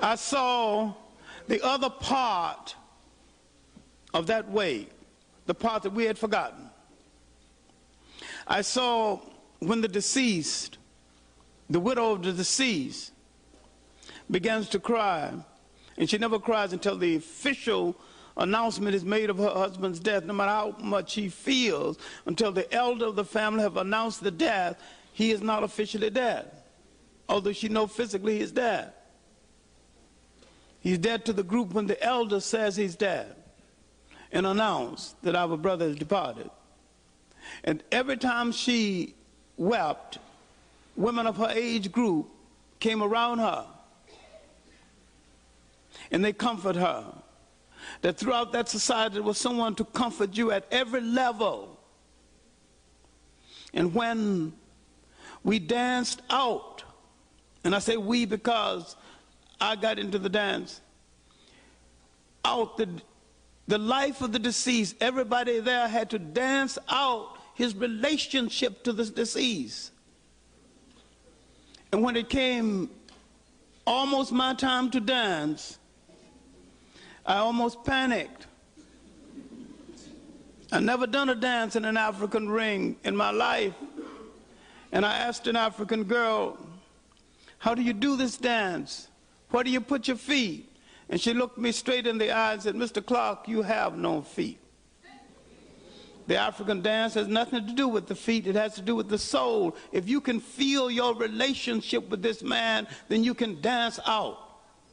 I saw the other part of that way, the part that we had forgotten. I saw when the deceased, the widow of the deceased, begins to cry, and she never cries until the official announcement is made of her husband's death, no matter how much he feels, until the elder of the family have announced the death, he is not officially dead, although she knows physically he's dead. He's dead to the group when the elder says he's dead and announce that our brother has departed. And every time she wept, women of her age group came around her and they comfort her. That throughout that society there was someone to comfort you at every level. And when we danced out, and I say we because I got into the dance, out the life of the deceased, everybody there had to dance out his relationship to the deceased. And when it came almost my time to dance, I almost panicked. I'd never done a dance in an African ring in my life. And I asked an African girl, how do you do this dance? Where do you put your feet? And she looked me straight in the eye and said, Mr. Clarke, you have no feet. The African dance has nothing to do with the feet. It has to do with the soul. If you can feel your relationship with this man, then you can dance out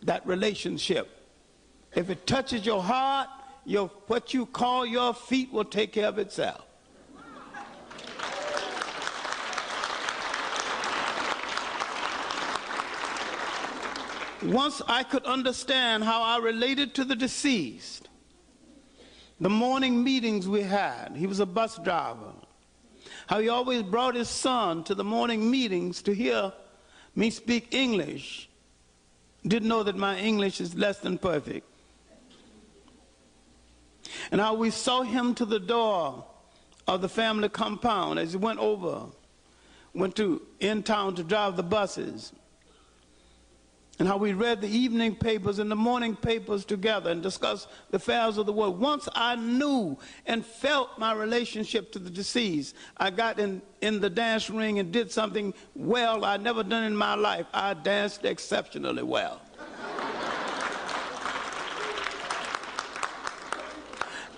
that relationship. If it touches your heart, what you call your feet will take care of itself. Once I could understand how I related to the deceased, the morning meetings we had, he was a bus driver, how he always brought his son to the morning meetings to hear me speak English, didn't know that my English is less than perfect. And how we saw him to the door of the family compound as he went to in town to drive the buses. And how we read the evening papers and the morning papers together and discussed the affairs of the world. Once I knew and felt my relationship to the deceased, I got in the dance ring and did something well I'd never done in my life. I danced exceptionally well.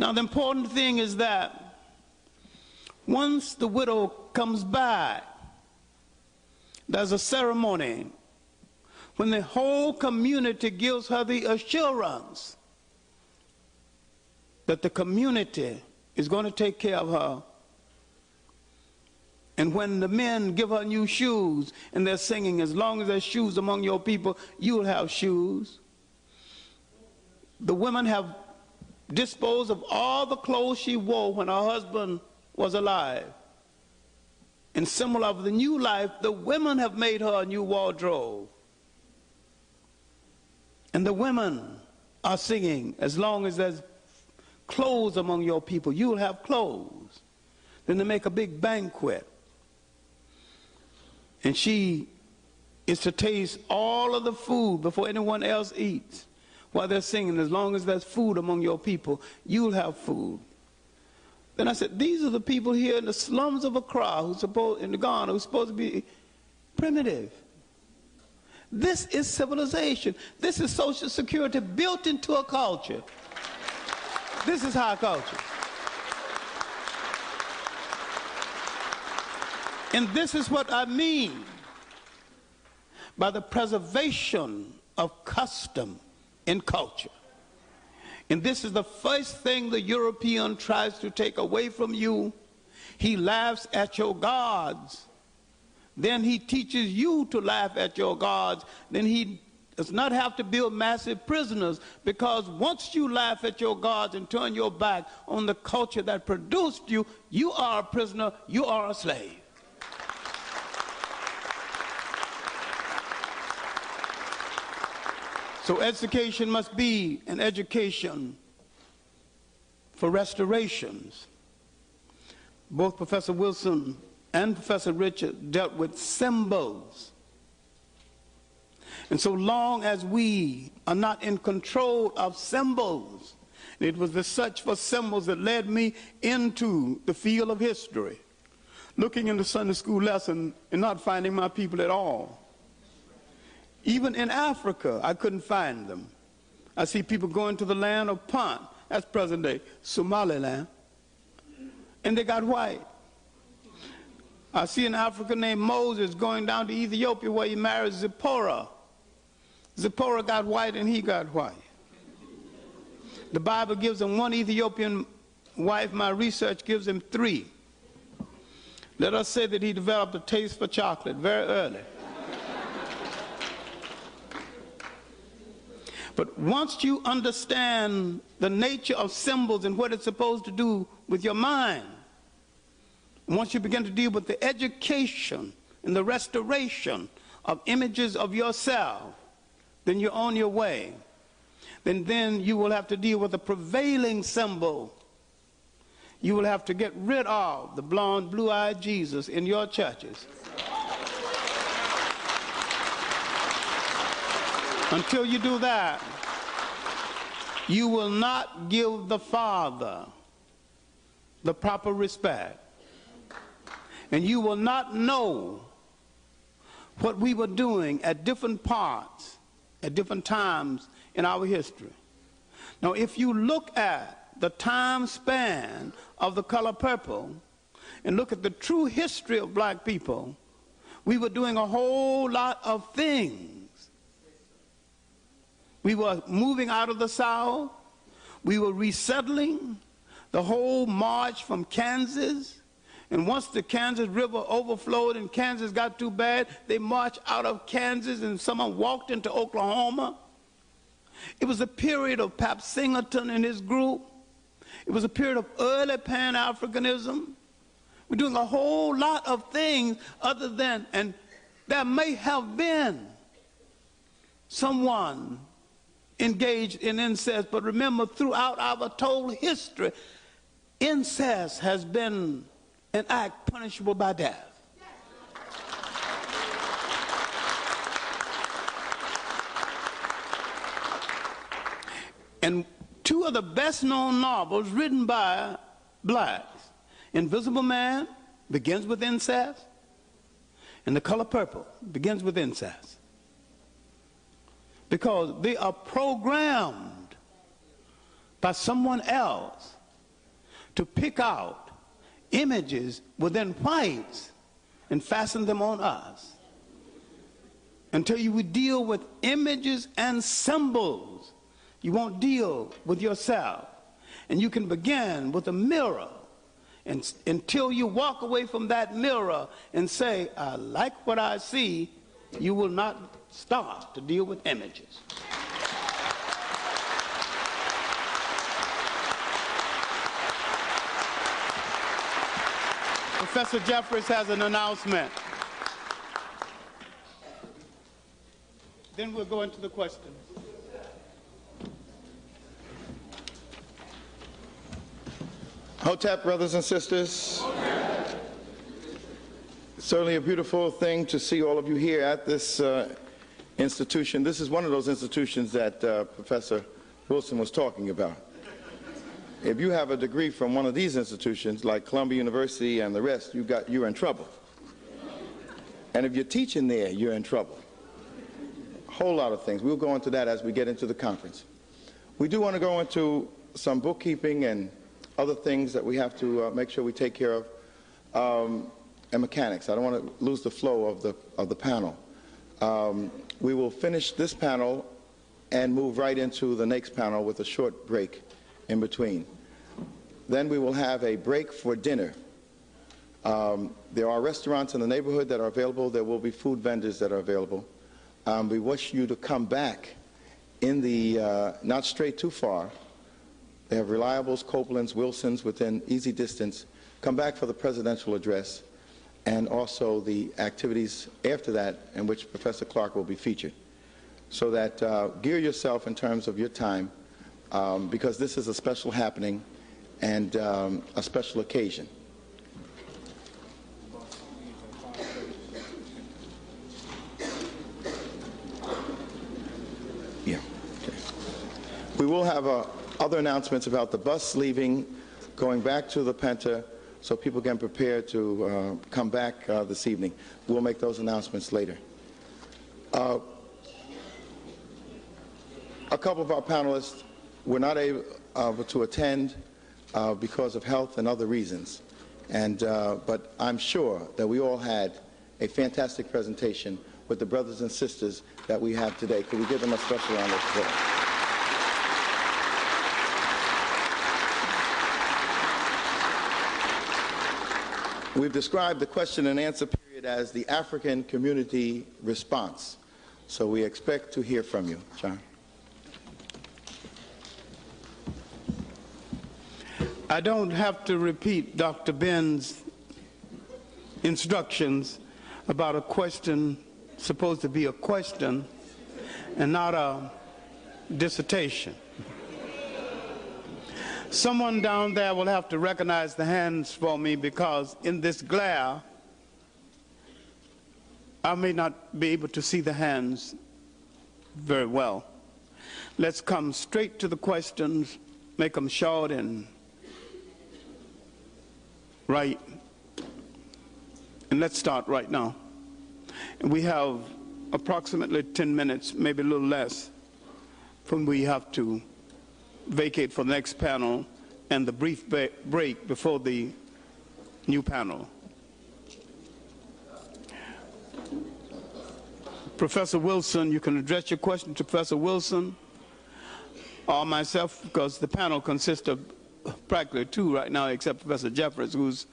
Now, the important thing is that once the widow comes back, there's a ceremony when the whole community gives her the assurance that the community is going to take care of her. And when the men give her new shoes and they're singing, as long as there's shoes among your people, you'll have shoes. The women have disposed of all the clothes she wore when her husband was alive. and symbol of the new life, the women have made her a new wardrobe. And the women are singing, as long as there's clothes among your people, you'll have clothes. Then they make a big banquet. And she is to taste all of the food before anyone else eats. While they're singing, as long as there's food among your people, you'll have food. Then I said, these are the people here in the slums of Accra, in Ghana, who's supposed to be primitive. This is civilization. This is social security built into a culture. This is high culture. And this is what I mean by the preservation of custom in culture. And this is the first thing the European tries to take away from you. He laughs at your gods. Then he teaches you to laugh at your gods. Then he does not have to build massive prisoners, because once you laugh at your gods and turn your back on the culture that produced you, you are a prisoner, you are a slave. So education must be an education for restorations. Both Professor Wilson and Professor Richard dealt with symbols. And so long as we are not in control of symbols, it was the search for symbols that led me into the field of history, looking in the Sunday school lesson and not finding my people at all. Even in Africa, I couldn't find them. I see people going to the land of Punt, that's present-day Somaliland, and they got white. I see an African named Moses going down to Ethiopia where he married Zipporah. Zipporah got white and he got white. The Bible gives him one Ethiopian wife. My research gives him 3. Let us say that he developed a taste for chocolate very early. But once you understand the nature of symbols and what it's supposed to do with your mind, once you begin to deal with the education and the restoration of images of yourself, then you're on your way. Then you will have to deal with the prevailing symbol. You will have to get rid of the blonde, blue-eyed Jesus in your churches. Until you do that, you will not give the Father the proper respect. And you will not know what we were doing at different parts, at different times in our history. Now, if you look at the time span of the color purple and look at the true history of black people, we were doing a whole lot of things. We were moving out of the South. We were resettling the whole march from Kansas. And once the Kansas River overflowed and Kansas got too bad, they marched out of Kansas and someone walked into Oklahoma. It was a period of Pap Singleton and his group. It was a period of early Pan-Africanism. We're doing a whole lot of things other than, and there may have been someone engaged in incest, but remember, throughout our total history, incest has been an act punishable by death. And 2 of the best-known novels written by blacks, Invisible Man begins with incest, and The Color Purple begins with incest. Because they are programmed by someone else to pick out images within whites and fasten them on us. Until you would deal with images and symbols, you won't deal with yourself. And you can begin with a mirror, and until you walk away from that mirror and say, I like what I see, you will not start to deal with images. Professor Jeffries has an announcement. Then we'll go into the questions. Hotep, brothers and sisters. Certainly a beautiful thing to see all of you here at this institution. This is one of those institutions that Professor Wilson was talking about. If you have a degree from one of these institutions, like Columbia University and the rest, you're in trouble. And if you're teaching there, you're in trouble. A whole lot of things. We'll go into that as we get into the conference. We do want to go into some bookkeeping and other things that we have to make sure we take care of, and mechanics. I don't want to lose the flow of the panel. We will finish this panel and move right into the next panel with a short break in between. Then we will have a break for dinner. There are restaurants in the neighborhood that are available. There will be food vendors that are available. We wish you to come back in the, not straight too far. They have Reliables, Copelands, Wilsons within easy distance. Come back for the presidential address and also the activities after that in which Professor Clarke will be featured. So that gear yourself in terms of your time because this is a special happening and a special occasion. Yeah. Okay. We will have other announcements about the bus leaving, going back to the Penta, so people can prepare to come back this evening. We'll make those announcements later. A couple of our panelists were not able to attend because of health and other reasons. But I'm sure that we all had a fantastic presentation with the brothers and sisters that we have today. Could we give them a special round of applause? We've described the question and answer period as the African community response. So we expect to hear from you. John. I don't have to repeat Dr. Ben's instructions about a question supposed to be a question and not a dissertation. Someone down there will have to recognize the hands for me because in this glare, I may not be able to see the hands very well. Let's come straight to the questions, make them short and right. And let's start right now. And we have approximately 10 minutes, maybe a little less, from we have to vacate for the next panel and the brief break before the new panel. Professor Wilson, you can address your question to Professor Wilson or myself, because the panel consists of practically two right now, except Professor Jeffries, who's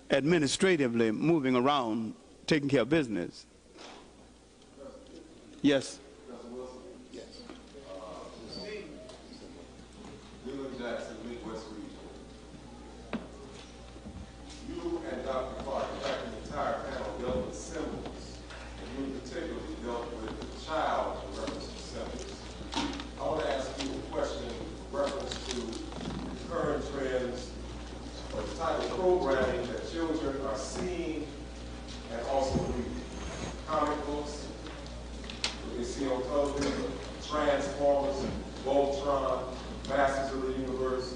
administratively moving around, taking care of business. Yes. You and Dr. Clarke, in fact, the entire panel dealt with symbols, and you particularly dealt with the child in reference to symbols. I want to ask you a question in reference to current trends or the type of programming that children are seeing and also reading. Comic books, what they see on television, Transformers, Voltron, Masters of the Universe.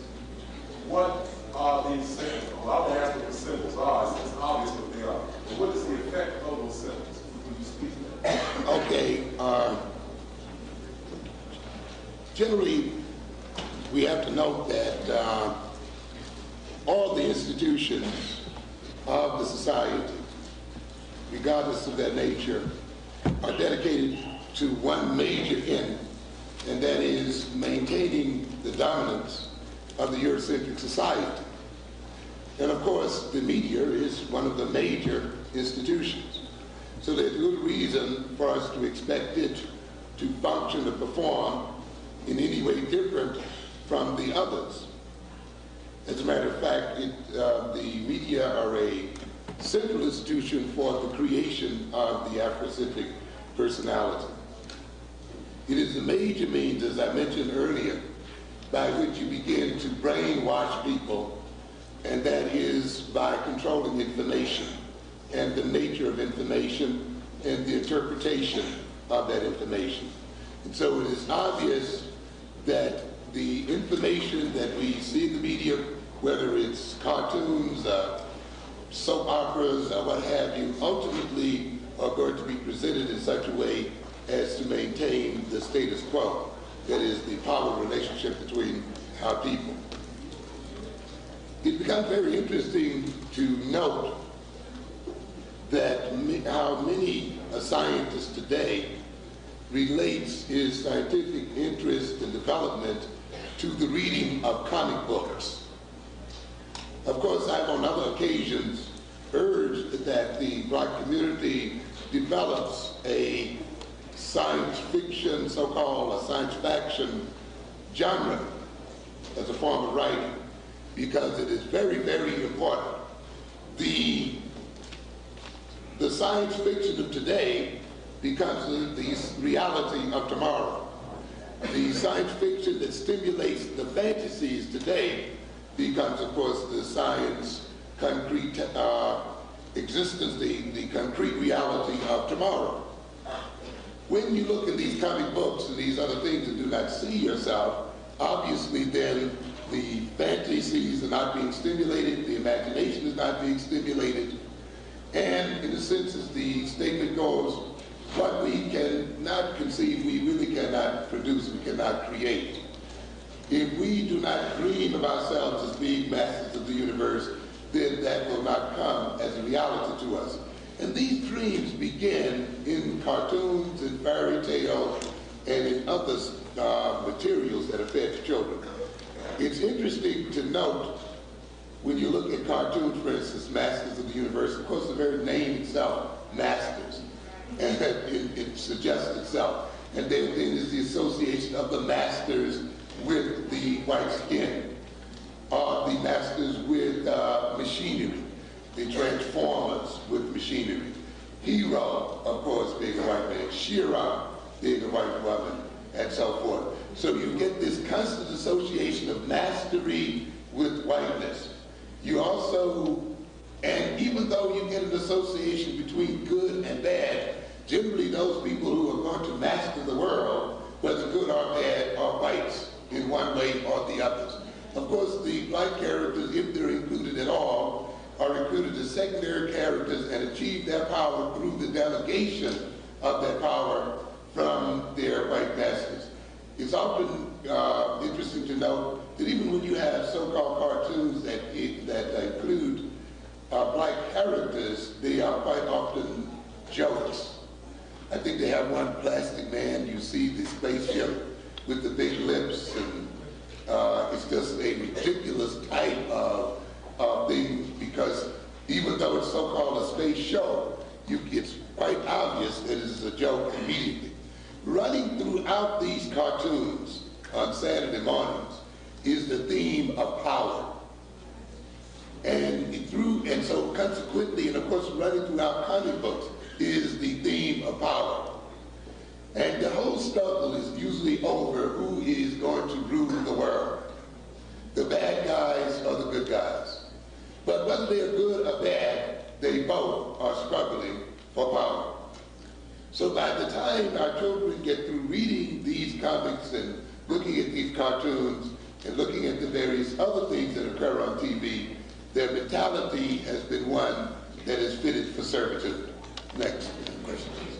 What are these symbols? Well, I won't ask what the symbols are. It's obvious what they are. But what is the effect of those symbols? Can you speak to that? Okay. Generally, we have to note that all the institutions of the society, regardless of their nature, are dedicated to one major end, and that is maintaining the dominance of the Eurocentric society. And of course, the media is one of the major institutions. So there's little reason for us to expect it to function or perform in any way different from the others. As a matter of fact, the media are a central institution for the creation of the Afrocentric personality. It is the major means, as I mentioned earlier, by which you begin to brainwash people, and that is by controlling information and the nature of information and the interpretation of that information. And so it is obvious that the information that we see in the media, whether it's cartoons, soap operas, or what have you, ultimately are going to be presented in such a way as to maintain the status quo, that is, the power relationship between our people. It becomes very interesting to note that how many scientists today relates his scientific interest and development to the reading of comic books. Of course, I've on other occasions urged that the black community develops a science fiction, so-called a science fiction genre as a form of writing, because it is very, very important. The science fiction of today becomes the reality of tomorrow. The science fiction that stimulates the fantasies today becomes, of course, the science concrete existence, the concrete reality of tomorrow. When you look at these comic books and these other things and do not see yourself, obviously then the fantasies are not being stimulated, the imagination is not being stimulated, and in a sense, as the statement goes, what we cannot conceive, we really cannot produce, we cannot create. If we do not dream of ourselves as being masters of the universe, then that will not come as a reality to us. And these dreams begin in cartoons and fairy tales and in other materials that are fed to children. It's interesting to note when you look at cartoons, for instance, Masters of the Universe, of course the very name itself, Masters, and it suggests itself. And then is the association of the masters with the white skin, or the masters with machinery, the transformers with machinery. Hero, of course, being a white man, Shira being a white woman, and so forth. So you get this constant association of mastery with whiteness. You also, and even though you get an association between good and bad, generally those people who are going to master the world, whether good or bad, are whites in one way or the others. Of course, the black characters, if they're included at all, are included as secondary characters and achieve their power through the delegation of their power from their white masters. It's often interesting to note that even when you have so-called cartoons that include black characters, they are quite often jokes. I think they have one Plastic Man. You see the spaceship with the big lips, and it's just a ridiculous type of thing, because even though it's so-called a space show, it's quite obvious that it's a joke immediately. Running throughout these cartoons on Saturday mornings is the theme of power. And so consequently, and of course running throughout comic books, is the theme of power. And the whole struggle is usually over who is going to rule the world, the bad guys or the good guys. But whether they're good or bad, they both are struggling for power. So by the time our children get through reading these comics and looking at these cartoons and looking at the various other things that occur on TV, their mentality has been one that is fitted for servitude. Next question, please.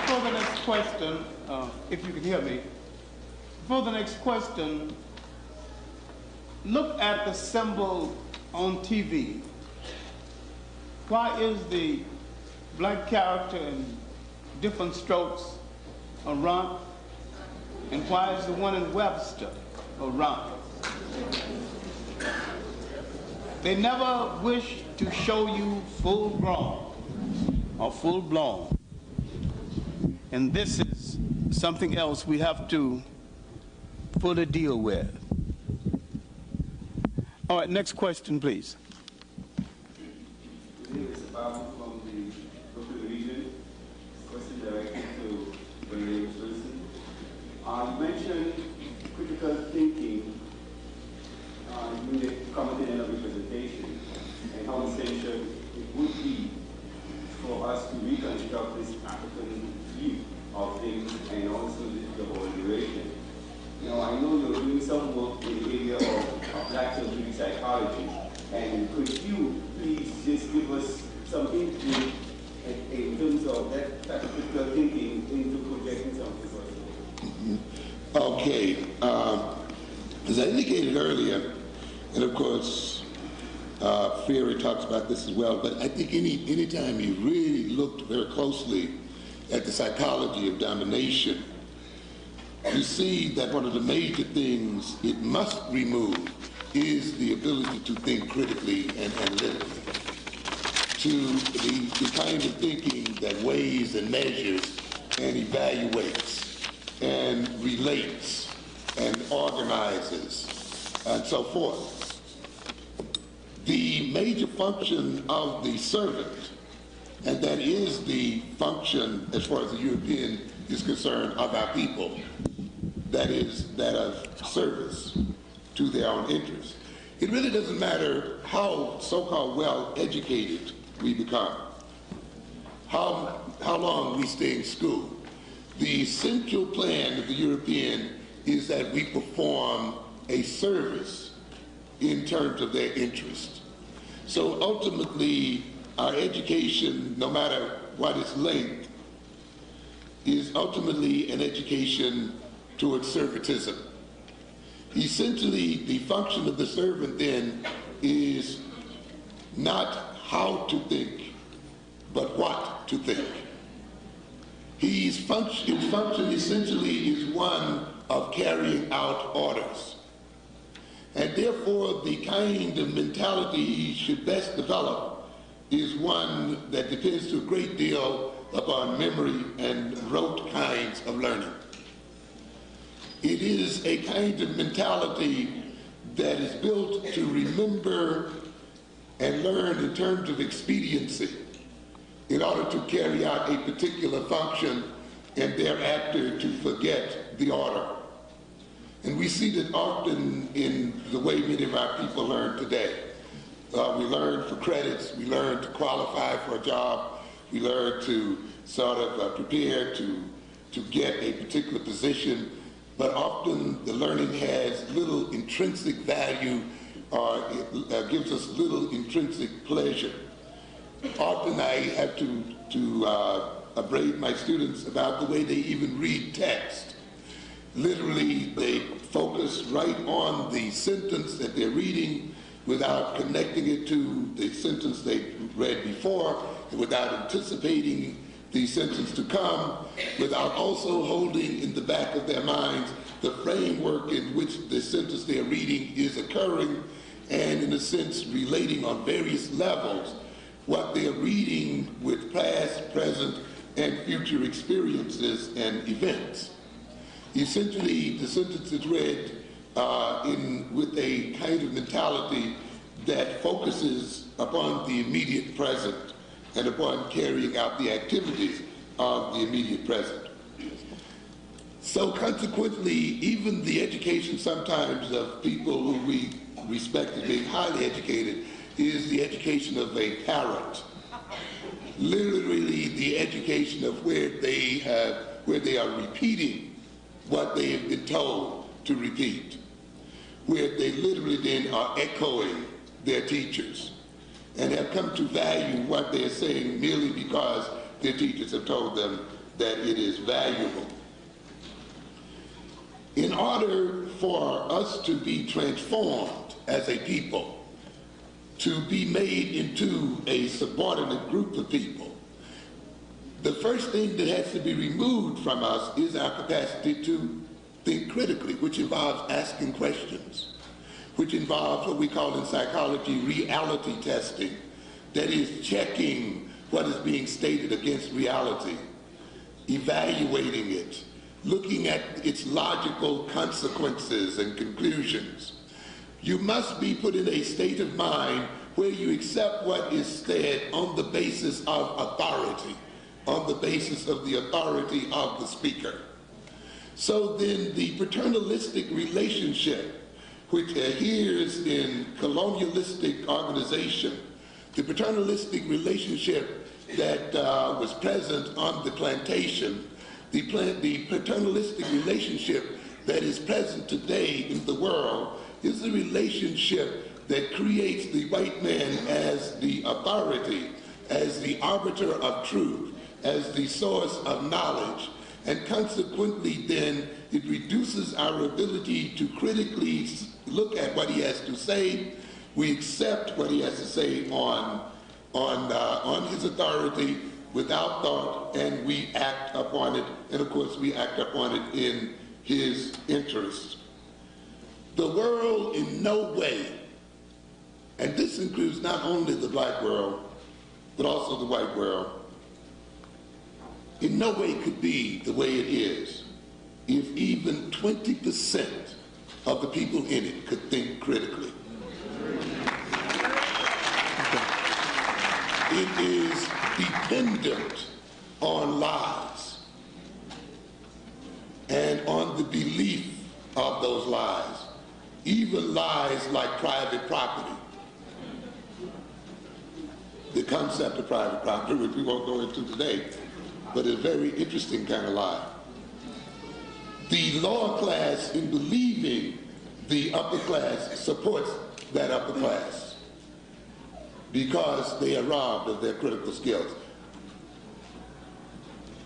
Before the next question, if you can hear me, before the next question, look at the symbol on TV. Why is the black character in different strokes a rump, and why is the one in Webster a rump? They never wish to show you full grown or full blown. And this is something else we have to fully deal with. All right, next question, please. It's about from the local region. Question directed to Henrik Clarke. You mentioned critical thinking in the comment in every presentation, and how essential it would be for us to reconstruct this African view of things and also the whole duration. Now, I know you're doing some work in the area of black social psychology, and could you please just give us some input in terms of that particular thinking into projecting something for us? Okay. As I indicated earlier, and of course, Freire talks about this as well, but I think any time you really looked very closely at the psychology of domination, you see that one of the major things it must remove is the ability to think critically and analytically, to the kind of thinking that weighs and measures and evaluates and relates and organizes and so forth. The major function of the servant, and that is the function, as far as the European is concerned, of our people, that is that of service to their own interests. It really doesn't matter how so-called well educated we become, how long we stay in school. The central plan of the European is that we perform a service in terms of their interest. So ultimately, our education, no matter what its length, is ultimately an education towards servitism. Essentially, the function of the servant then is not how to think, but what to think. His function essentially is one of carrying out orders. And therefore, the kind of mentality he should best develop is one that depends to a great deal upon memory and rote kinds of learning. It is a kind of mentality that is built to remember and learn in terms of expediency in order to carry out a particular function and thereafter to forget the order. And we see that often in the way many of our people learn today. We learn for credits, we learn to qualify for a job, we learn to sort of prepare to get a particular position, but often the learning has little intrinsic value or it gives us little intrinsic pleasure. Often I have to upbraid my students about the way they even read text. Literally, they focus right on the sentence that they're reading without connecting it to the sentence they read before, and without anticipating the sentence to come, without also holding in the back of their minds the framework in which the sentence they're reading is occurring, and in a sense relating on various levels what they're reading with past, present, and future experiences and events. Essentially, the sentence is read with a kind of mentality that focuses upon the immediate present and upon carrying out the activities of the immediate present. So consequently, even the education sometimes of people who we respect as being highly educated is the education of a parrot. Literally the education of where they are repeating what they have been told to repeat, where they literally then are echoing their teachers and have come to value what they're saying merely because their teachers have told them that it is valuable. In order for us to be transformed as a people, to be made into a subordinate group of people, the first thing that has to be removed from us is our capacity to think critically, which involves asking questions, which involves what we call in psychology reality testing, that is checking what is being stated against reality, evaluating it, looking at its logical consequences and conclusions. You must be put in a state of mind where you accept what is said on the basis of authority, on the basis of the authority of the speaker. So then the paternalistic relationship, which adheres in colonialistic organization, the paternalistic relationship that was present on the plantation, the paternalistic relationship that is present today in the world is the relationship that creates the white man as the authority, as the arbiter of truth, as the source of knowledge, and consequently then it reduces our ability to critically look at what he has to say. We accept what he has to say on his authority without thought, and we act upon it, and of course we act upon it in his interest. The world in no way, and this includes not only the black world, but also the white world, in no way could be the way it is if even 20% of the people in it could think critically. It is dependent on lies and on the belief of those lies, even lies like private property. The concept of private property, which we won't go into today, but a very interesting kind of lie. The lower class, in believing the upper class, supports that upper class because they are robbed of their critical skills.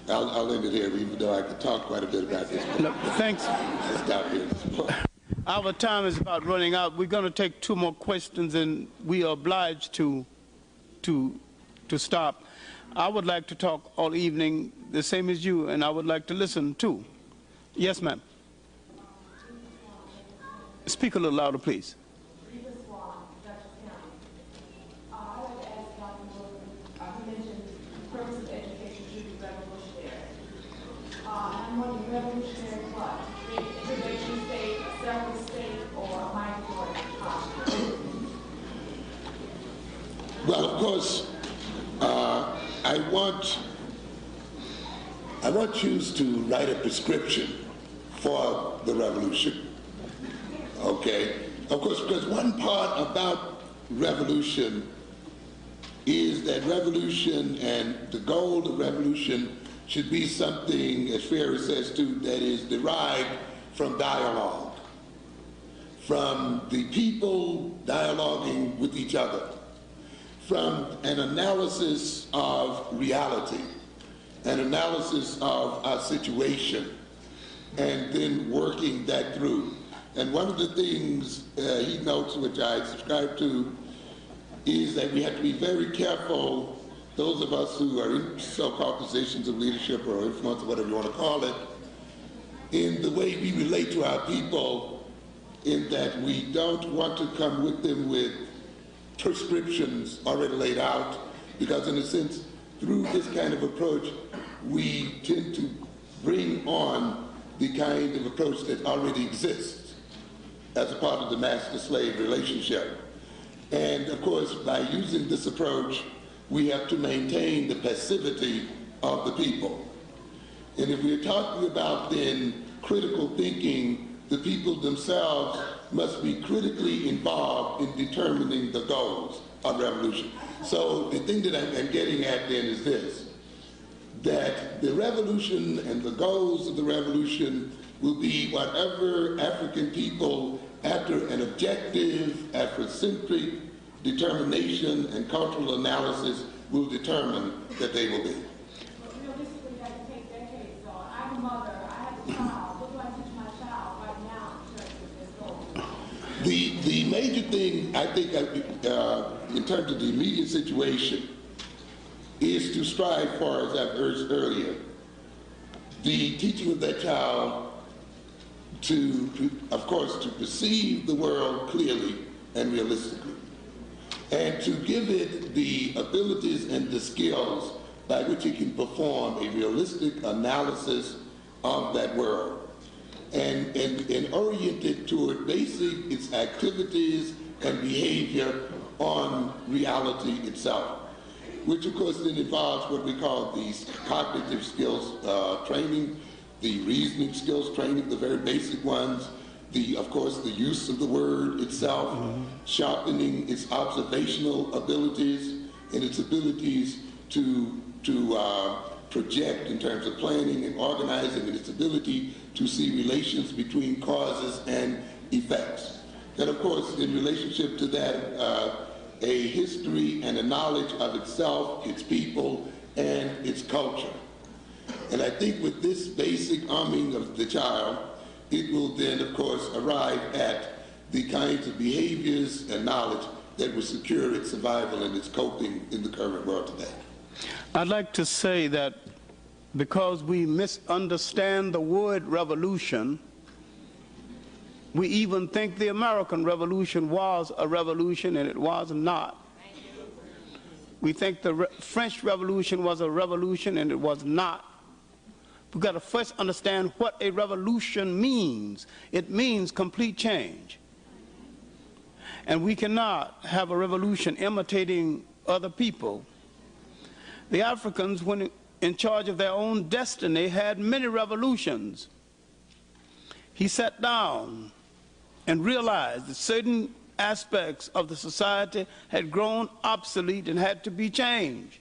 I'll end it here, even though I could talk quite a bit about this. No, thanks. I'll stop here. Our time is about running out. We're going to take 2 more questions, and we are obliged to stop. I would like to talk all evening, the same as you, and I would like to listen too. Yes, ma'am. Speak a little louder, please. Revolutionary what? Integration state, separate state, or a minority posture? Well, of course, I want you to write a prescription for the revolution. Okay? Of course, because one part about revolution is that revolution and the goal of revolution should be something, as Ferry says too, that is derived from dialogue, from the people dialoguing with each other, from an analysis of reality, an analysis of our situation, and then working that through. And one of the things he notes, which I subscribe to, is that we have to be very careful, those of us who are in so-called positions of leadership or influence, or whatever you want to call it, in the way we relate to our people, in that we don't want to come with them with prescriptions already laid out, because in a sense, through this kind of approach, we tend to bring on the kind of approach that already exists as a part of the master-slave relationship. And of course, by using this approach, we have to maintain the passivity of the people. And if we're talking about then critical thinking, the people themselves must be critically involved in determining the goals of revolution. So the thing that I'm getting at then is this, that the revolution and the goals of the revolution will be whatever African people, after an objective, Afrocentric determination and cultural analysis, will determine that they will be. But realistically, that can take decades. So I'm a mother, I have a child. What do I teach my child right now in terms of this goal? The major thing, I think, in terms of the immediate situation, is to strive for, as I've urged earlier, the teaching of that child to, of course, to perceive the world clearly and realistically, and to give it the abilities and the skills by which it can perform a realistic analysis of that world and oriented toward basing its activities and behavior on reality itself, which of course then involves what we call these cognitive skills training, the reasoning skills training, the very basic ones, of course the use of the word itself, sharpening its observational abilities and its abilities to project in terms of planning and organizing, and its ability to see relations between causes and effects. And of course, in relationship to that, a history and a knowledge of itself, its people, and its culture. And I think with this basic arming of the child, it will then, of course, arrive at the kinds of behaviors and knowledge that will secure its survival and its coping in the current world today. I'd like to say that because we misunderstand the word revolution, we even think the American Revolution was a revolution, and it was not. We think the French Revolution was a revolution, and it was not. We've got to first understand what a revolution means. It means complete change. And we cannot have a revolution imitating other people. The Africans, when in charge of their own destiny, had many revolutions. He sat down and realized that certain aspects of the society had grown obsolete and had to be changed.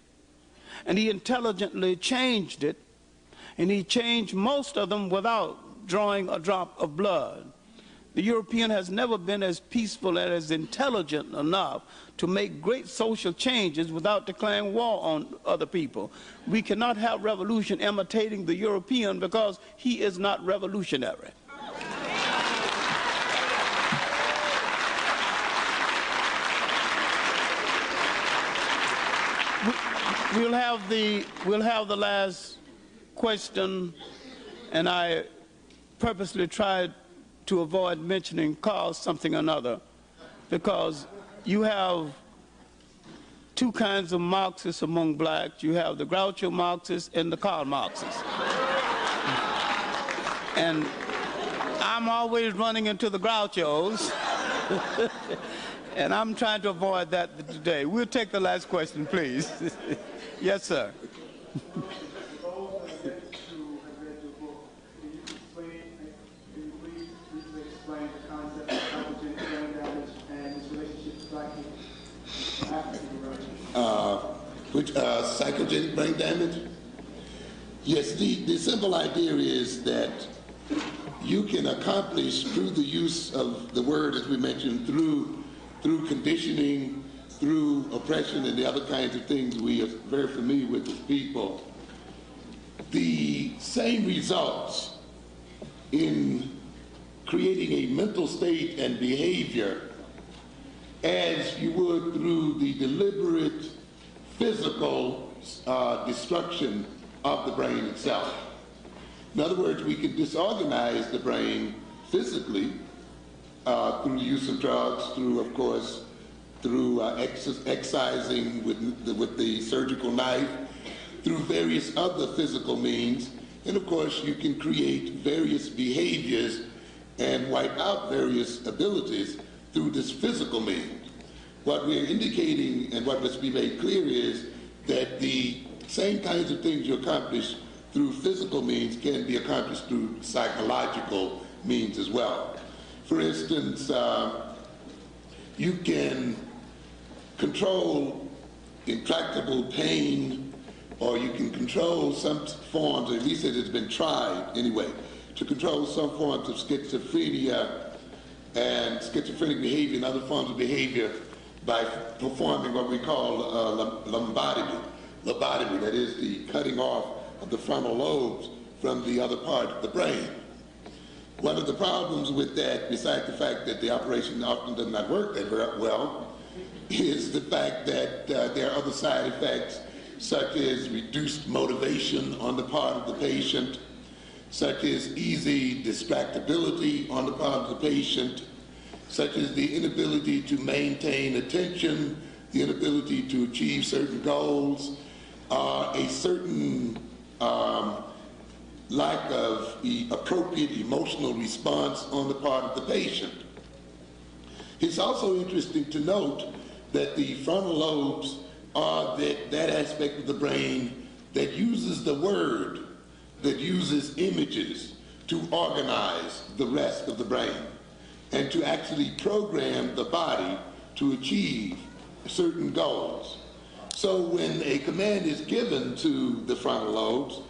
And he intelligently changed it, and he changed most of them without drawing a drop of blood. The European has never been as peaceful and as intelligent enough to make great social changes without declaring war on other people. We cannot have revolution imitating the European because he is not revolutionary. We'll have the last question, and I purposely tried to avoid mentioning cause something or another, because you have two kinds of Marxists among blacks. You have the Groucho Marxists and the Karl Marxists. And I'm always running into the Grouchos, and I'm trying to avoid that today. We'll take the last question, please. Yes, sir. Psychogenic brain damage? Yes, the simple idea is that you can accomplish through the use of the word, as we mentioned, through conditioning, through oppression and the other kinds of things we are very familiar with as people, the same results in creating a mental state and behavior as you would through the deliberate physical destruction of the brain itself. In other words, we can disorganize the brain physically through the use of drugs, through, of course, through excising with the surgical knife, through various other physical means, and of course you can create various behaviors and wipe out various abilities through this physical means. What we're indicating and what must be made clear is that the same kinds of things you accomplish through physical means can be accomplished through psychological means as well. For instance, you can control intractable pain, or you can control some forms, or at least it has been tried anyway, to control some forms of schizophrenia and schizophrenic behavior and other forms of behavior by performing what we call lobotomy, that is the cutting off of the frontal lobes from the other part of the brain. One of the problems with that, besides the fact that the operation often does not work that very well, is the fact that there are other side effects, such as reduced motivation on the part of the patient, such as easy distractibility on the part of the patient, such as the inability to maintain attention, the inability to achieve certain goals, a certain lack of the appropriate emotional response on the part of the patient. It's also interesting to note that the frontal lobes are that aspect of the brain that uses the word, that uses images to organize the rest of the brain and to actually program the body to achieve certain goals. So when a command is given to the frontal lobes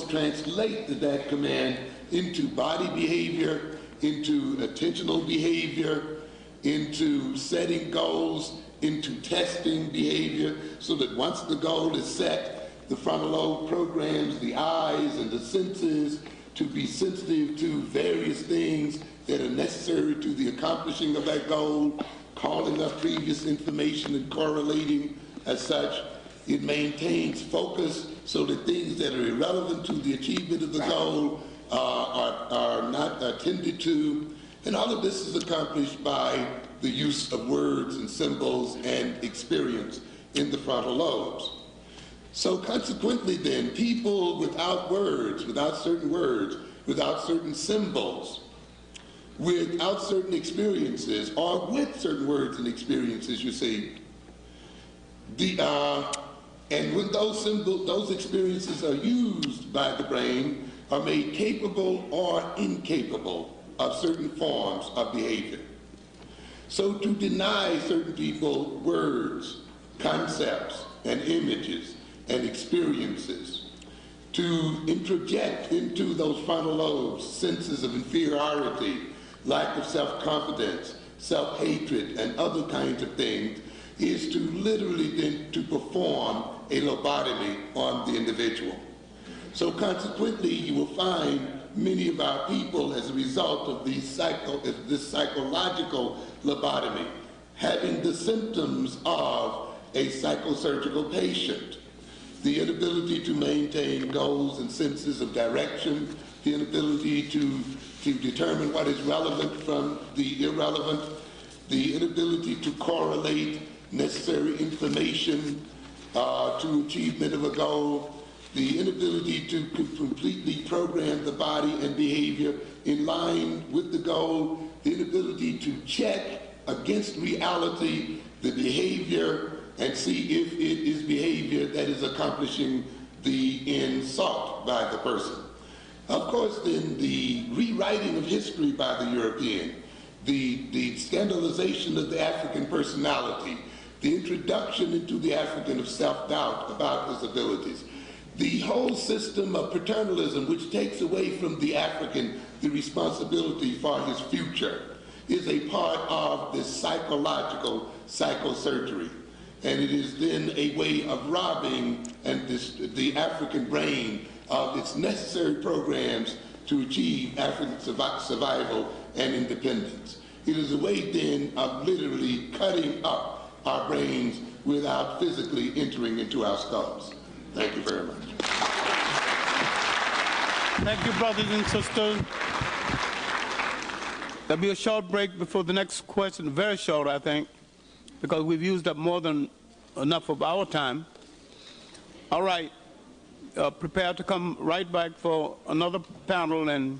translate that command into body behavior, into attentional behavior, into setting goals, into testing behavior, so that once the goal is set, the frontal lobe programs the eyes and the senses to be sensitive to various things that are necessary to the accomplishing of that goal, calling up previous information and correlating as such. It maintains focus so that things that are irrelevant to the achievement of the goal are not attended to. And all of this is accomplished by the use of words and symbols and experience in the frontal lobes. So consequently then, people without words, without certain symbols, without certain experiences, or with certain words and experiences, you see, and when those experiences are used by the brain, are made capable or incapable of certain forms of behavior. So to deny certain people words, concepts, and images, and experiences, to introject into those frontal lobes senses of inferiority, lack of self-confidence, self-hatred, and other kinds of things, is to literally then to perform a lobotomy on the individual. So consequently, you will find many of our people, as a result of this psychological lobotomy, having the symptoms of a psychosurgical patient. The inability to maintain goals and senses of direction, the inability to determine what is relevant from the irrelevant, the inability to correlate necessary information to achievement of a goal, the inability to completely program the body and behavior in line with the goal, the inability to check against reality the behavior and see if it is behavior that is accomplishing the end sought by the person. Of course, then the rewriting of history by the European, the scandalization of the African personality, the introduction into the African of self-doubt about his abilities, the whole system of paternalism, which takes away from the African the responsibility for his future, is a part of this psychological psychosurgery. And it is then a way of robbing the African brain of its necessary programs to achieve African survival and independence. It is a way then of literally cutting up our brains without physically entering into our skulls. Thank you very much. Thank you, brothers and sisters. There'll be a short break before the next question, very short, I think, because we've used up more than enough of our time. All right, prepare to come right back for another panel and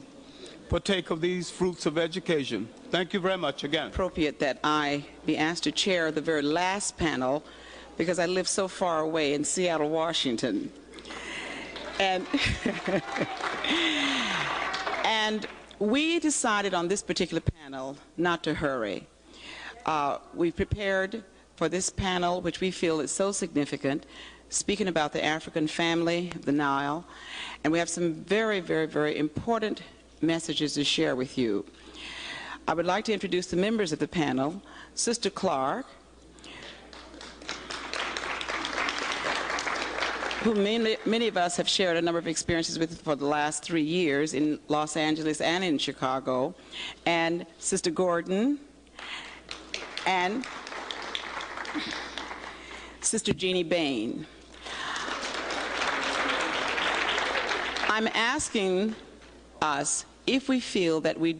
partake of these fruits of education. Thank you very much again. Appropriate that I be asked to chair the very last panel because I live so far away in Seattle, Washington. And, and we decided on this particular panel not to hurry. We prepared for this panel, which we feel is so significant, speaking about the African family of the Nile, and we have some very, very, very important messages to share with you. I would like to introduce the members of the panel. Sister Clarke, who many of us have shared a number of experiences with for the last 3 years in Los Angeles and in Chicago, and Sister Gordon, and Sister Jeannie Bain. I'm asking us if we feel that we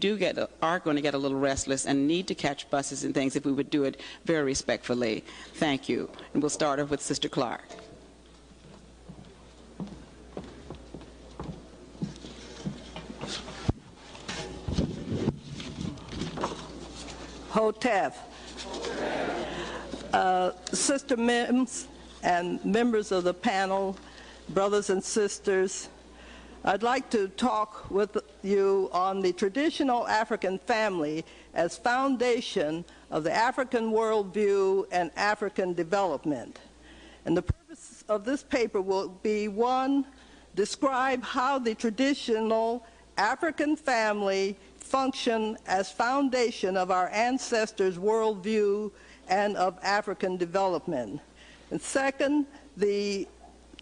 are going to get a little restless and need to catch buses and things, if we would do it very respectfully. Thank you. And we'll start off with Sister Clarke. Hotep. Sister Mims and members of the panel, brothers and sisters, I'd like to talk with you on the traditional African family as foundation of the African worldview and African development. And the purpose of this paper will be, one, describe how the traditional African family functioned as foundation of our ancestors' worldview and of African development. And second, the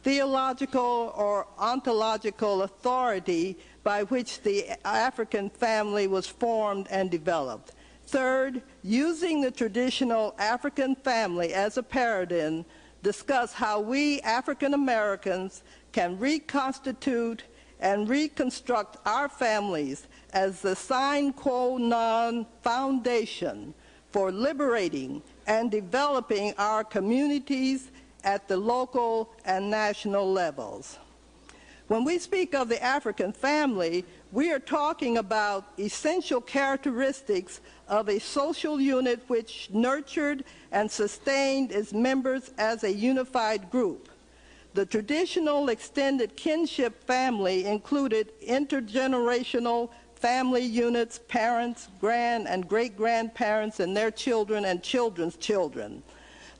theological or ontological authority by which the African family was formed and developed. Third, using the traditional African family as a paradigm, discuss how we African Americans can reconstitute and reconstruct our families as the sine qua non foundation for liberating and developing our communities at the local and national levels. When we speak of the African family, we are talking about essential characteristics of a social unit which nurtured and sustained its members as a unified group. The traditional extended kinship family included intergenerational family units, parents, grand and great-grandparents, and their children and children's children.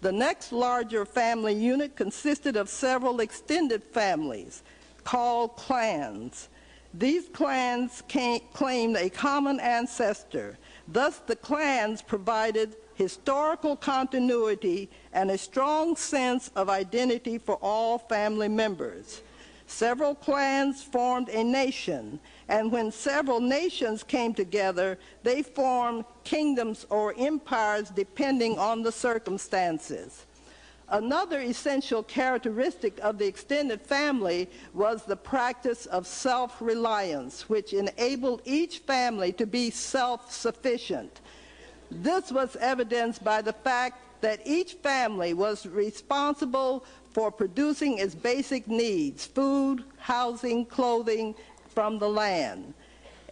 The next larger family unit consisted of several extended families called clans. These clans claimed a common ancestor. Thus, the clans provided historical continuity and a strong sense of identity for all family members. Several clans formed a nation, and when several nations came together, they formed kingdoms or empires depending on the circumstances. Another essential characteristic of the extended family was the practice of self-reliance, which enabled each family to be self-sufficient. This was evidenced by the fact that each family was responsible for producing its basic needs, food, housing, clothing, from the land.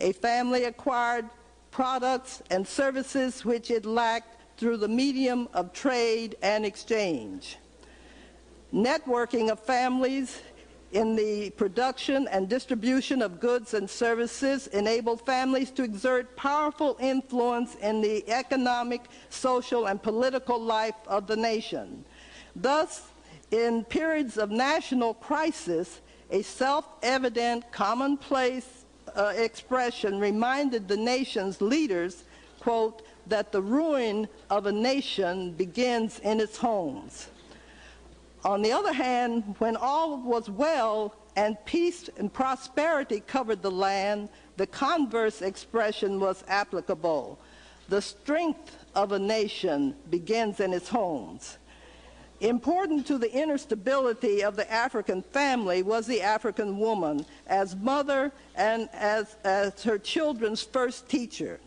A family acquired products and services which it lacked through the medium of trade and exchange. Networking of families in the production and distribution of goods and services enabled families to exert powerful influence in the economic, social, and political life of the nation. Thus, in periods of national crisis, a self-evident, commonplace expression reminded the nation's leaders, quote, that the ruin of a nation begins in its homes. On the other hand, when all was well and peace and prosperity covered the land, the converse expression was applicable. The strength of a nation begins in its homes. Important to the inner stability of the African family was the African woman as mother and as her children's first teacher.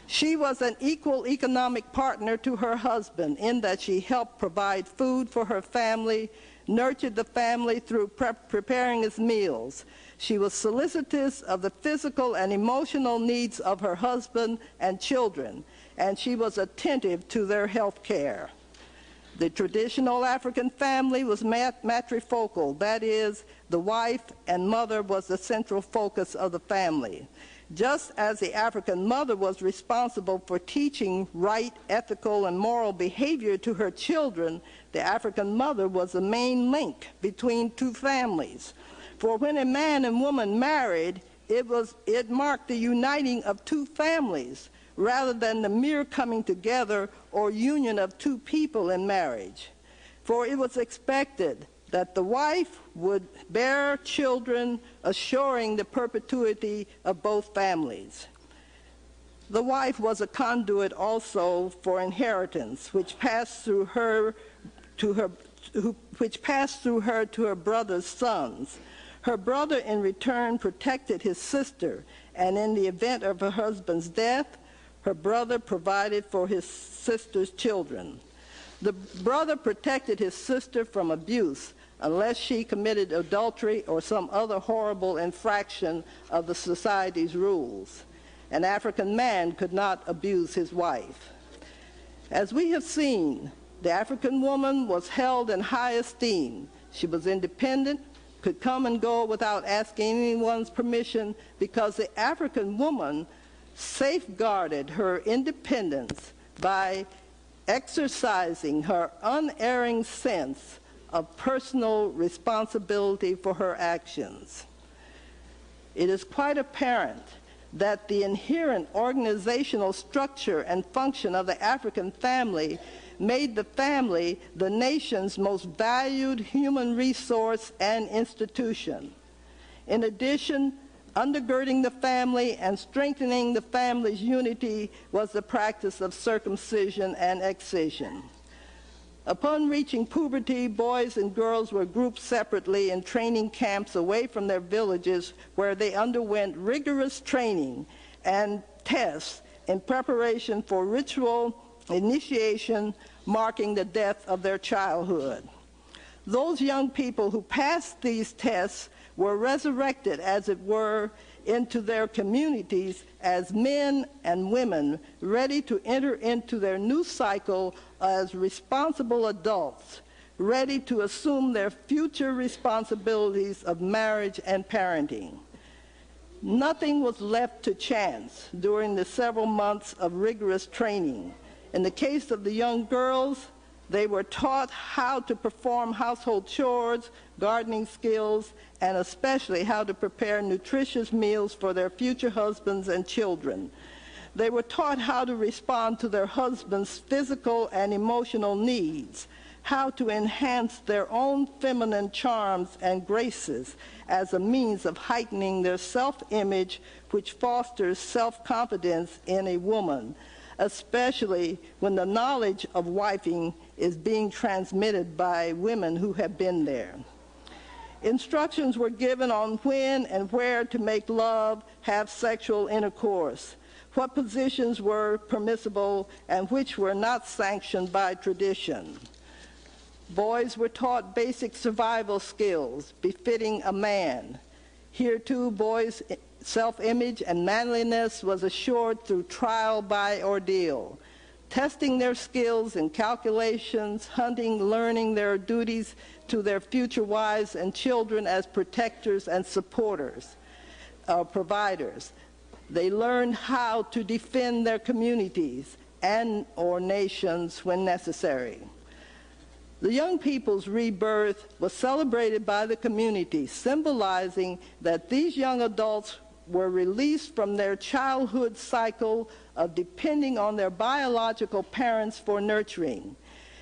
She was an equal economic partner to her husband in that she helped provide food for her family, nurtured the family through preparing its meals. She was solicitous of the physical and emotional needs of her husband and children, and she was attentive to their health care. The traditional African family was matrifocal, that is, the wife and mother was the central focus of the family. Just as the African mother was responsible for teaching right, ethical, and moral behavior to her children, the African mother was the main link between two families. For when a man and woman married, it marked the uniting of two families, rather than the mere coming together or union of two people in marriage. For it was expected that the wife would bear children, assuring the perpetuity of both families. The wife was a conduit also for inheritance, which passed through her to her brother's sons. Her brother in return protected his sister, and in the event of her husband's death, her brother provided for his sister's children. The brother protected his sister from abuse unless she committed adultery or some other horrible infraction of the society's rules. An African man could not abuse his wife. As we have seen, the African woman was held in high esteem. She was independent, could come and go without asking anyone's permission, because the African woman safeguarded her independence by exercising her unerring sense of personal responsibility for her actions. It is quite apparent that the inherent organizational structure and function of the African family made the family the nation's most valued human resource and institution. In addition, undergirding the family and strengthening the family's unity was the practice of circumcision and excision. Upon reaching puberty, boys and girls were grouped separately in training camps away from their villages, where they underwent rigorous training and tests in preparation for ritual initiation marking the death of their childhood. Those young people who passed these tests were resurrected, as it were, into their communities as men and women ready to enter into their new cycle as responsible adults, ready to assume their future responsibilities of marriage and parenting. Nothing was left to chance during the several months of rigorous training. In the case of the young girls, they were taught how to perform household chores, gardening skills, and especially how to prepare nutritious meals for their future husbands and children. They were taught how to respond to their husbands' physical and emotional needs, how to enhance their own feminine charms and graces as a means of heightening their self-image, which fosters self-confidence in a woman, especially when the knowledge of wifing is being transmitted by women who have been there. Instructions were given on when and where to make love, have sexual intercourse, what positions were permissible and which were not sanctioned by tradition. Boys were taught basic survival skills befitting a man. Here too, boys' self-image and manliness was assured through trial by ordeal, testing their skills in calculations, hunting, learning their duties to their future wives and children as protectors and supporters, providers. They learned how to defend their communities and or nations when necessary. The young people's rebirth was celebrated by the community, symbolizing that these young adults were released from their childhood cycle of depending on their biological parents for nurturing.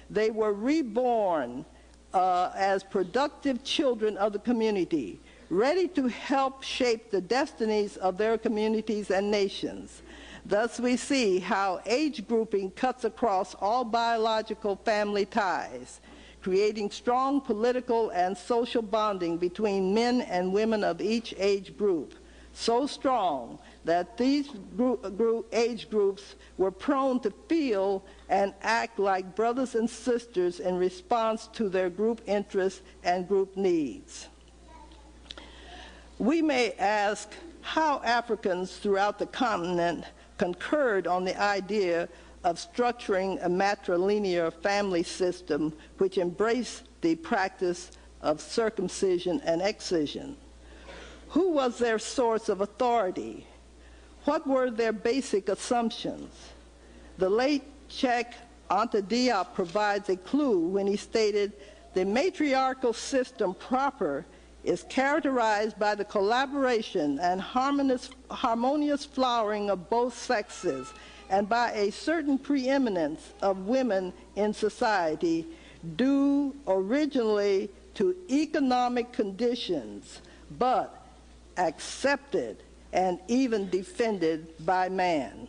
They were reborn as productive children of the community, ready to help shape the destinies of their communities and nations. Thus we see how age grouping cuts across all biological family ties, creating strong political and social bonding between men and women of each age group, so strong that these age groups were prone to feel and act like brothers and sisters in response to their group interests and group needs. We may ask how Africans throughout the continent concurred on the idea of structuring a matrilinear family system which embraced the practice of circumcision and excision. Who was their source of authority? What were their basic assumptions? The late Cheikh Anta Diop provides a clue when he stated, "The matriarchal system proper is characterized by the collaboration and harmonious flowering of both sexes, and by a certain preeminence of women in society due originally to economic conditions, but accepted and even defended by man."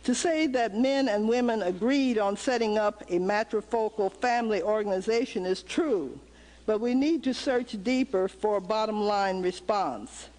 To say that men and women agreed on setting up a matrifocal family organization is true, but we need to search deeper for a bottom-line response.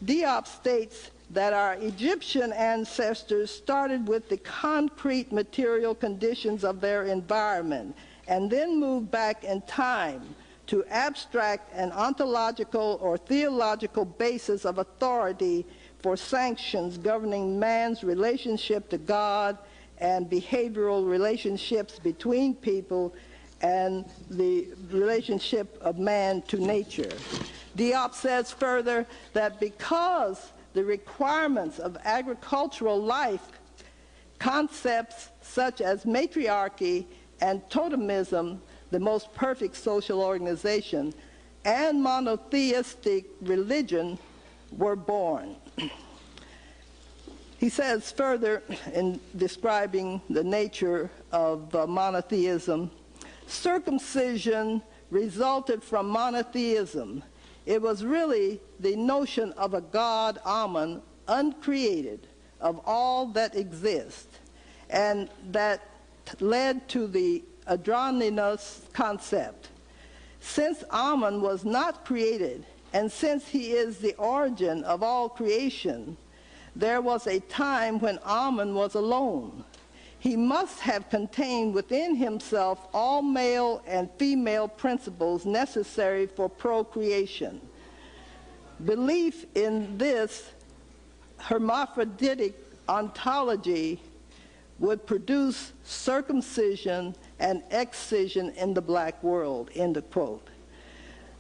Diop states that our Egyptian ancestors started with the concrete material conditions of their environment and then moved back in time to abstract an ontological or theological basis of authority for sanctions governing man's relationship to God and behavioral relationships between people and the relationship of man to nature. Diop says further that because the requirements of agricultural life, concepts such as matriarchy and totemism, the most perfect social organization, and monotheistic religion were born. He says further in describing the nature of monotheism, circumcision resulted from monotheism. It was really the notion of a God, Amen, uncreated of all that exists, and that led to the androgynous concept. Since Amen was not created, and since he is the origin of all creation, there was a time when Amen was alone. He must have contained within himself all male and female principles necessary for procreation. Belief in this hermaphroditic ontology would produce circumcision and excision in the black world, end of quote.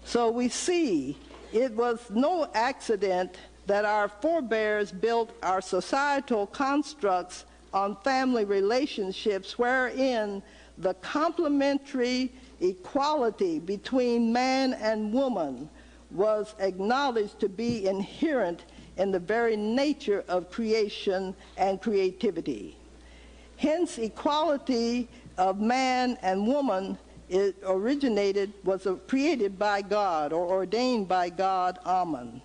So we see it was no accident that our forebears built our societal constructs on family relationships wherein the complementary equality between man and woman was acknowledged to be inherent in the very nature of creation and creativity. Hence, equality of man and woman was created by God or ordained by God, Amen.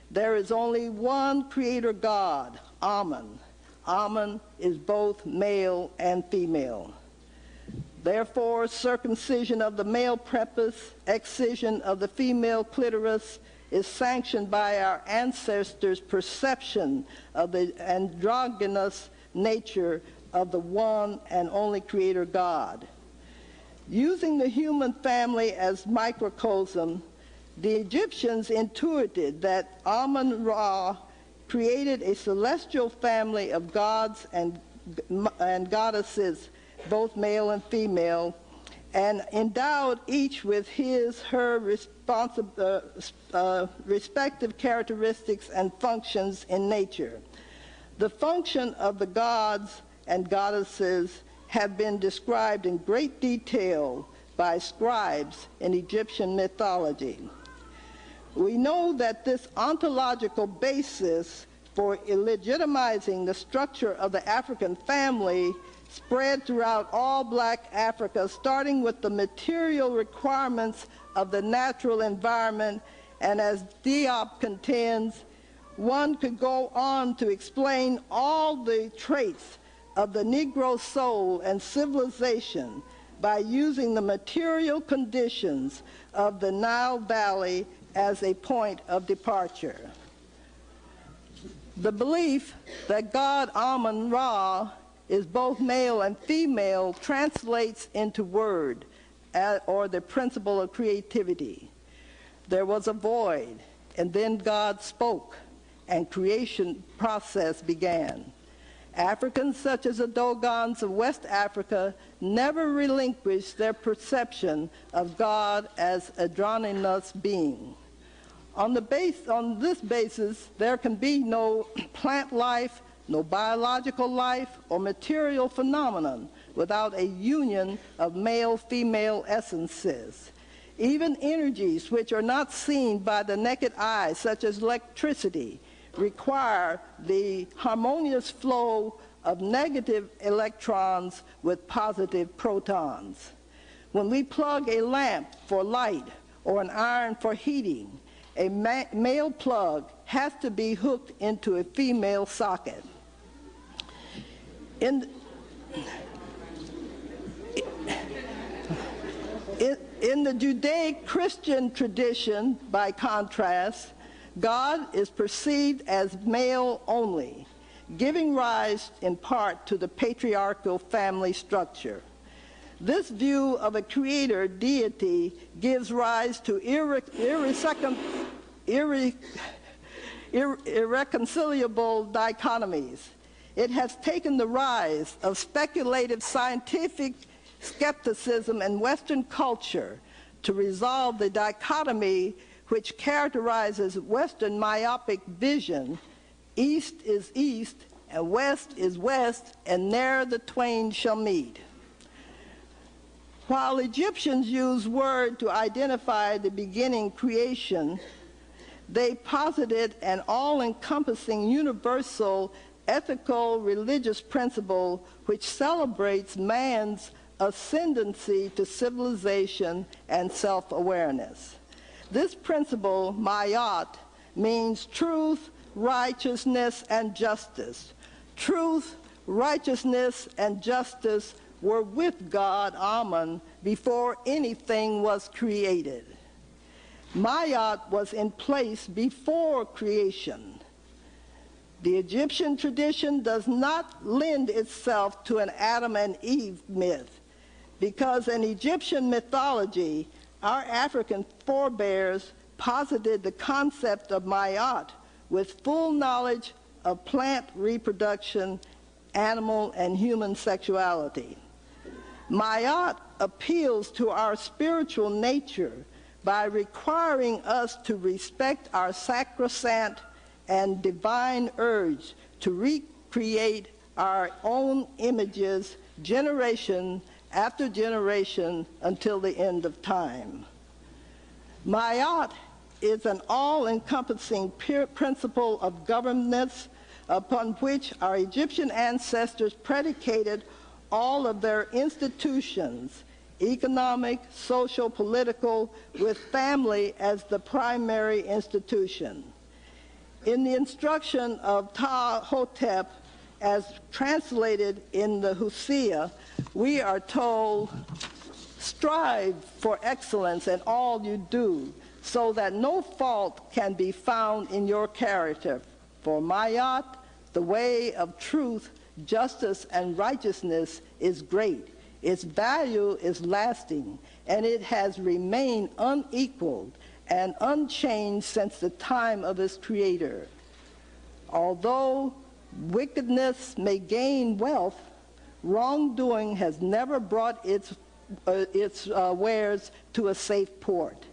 There is only one creator God, Amen. Amen is both male and female. Therefore, circumcision of the male prepuce, excision of the female clitoris is sanctioned by our ancestors' perception of the androgynous nature of the one and only creator God. Using the human family as microcosm, the Egyptians intuited that Amun-Ra created a celestial family of gods and goddesses, both male and female, and endowed each with her respective characteristics and functions in nature. The function of the gods and goddesses have been described in great detail by scribes in Egyptian mythology. We know that this ontological basis for legitimizing the structure of the African family spread throughout all black Africa, starting with the material requirements of the natural environment, and as Diop contends, one could go on to explain all the traits of the Negro soul and civilization by using the material conditions of the Nile Valley as a point of departure. The belief that God Amun-Ra is both male and female translates into word, or the principle of creativity. There was a void, and then God spoke, and creation process began. Africans such as the Dogons of West Africa never relinquished their perception of God as a androgynous being. On this basis, there can be no plant life, no biological life, or material phenomenon without a union of male-female essences. Even energies which are not seen by the naked eye, such as electricity, require the harmonious flow of negative electrons with positive protons. When we plug a lamp for light or an iron for heating, a male plug has to be hooked into a female socket. In the Judaic-Christian tradition, by contrast, God is perceived as male only, giving rise in part to the patriarchal family structure. This view of a creator deity gives rise to irreconcilable dichotomies. It has taken the rise of speculative scientific skepticism in Western culture to resolve the dichotomy which characterizes Western myopic vision. East is east, and west is west, and ne'er the twain shall meet. While Egyptians used word to identify the beginning creation, they posited an all-encompassing universal ethical religious principle which celebrates man's ascendancy to civilization and self-awareness. This principle, Mayat, means truth, righteousness, and justice. Truth, righteousness, and justice were with God, Amun, before anything was created. Mayat was in place before creation. The Egyptian tradition does not lend itself to an Adam and Eve myth, because in Egyptian mythology, our African forebears posited the concept of Mayat with full knowledge of plant reproduction, animal and human sexuality. Mayat appeals to our spiritual nature by requiring us to respect our sacrosanct and divine urge to recreate our own images generation after generation until the end of time. Mayat is an all-encompassing principle of governance upon which our Egyptian ancestors predicated all of their institutions, economic, social, political, with family as the primary institution. In the instruction of Ta-Hotep, as translated in the Hosea, we are told, strive for excellence in all you do, so that no fault can be found in your character. For Mayat, the way of truth, justice, and righteousness is great. Its value is lasting, and it has remained unequaled and unchanged since the time of its creator. Although wickedness may gain wealth, wrongdoing has never brought its wares to a safe port.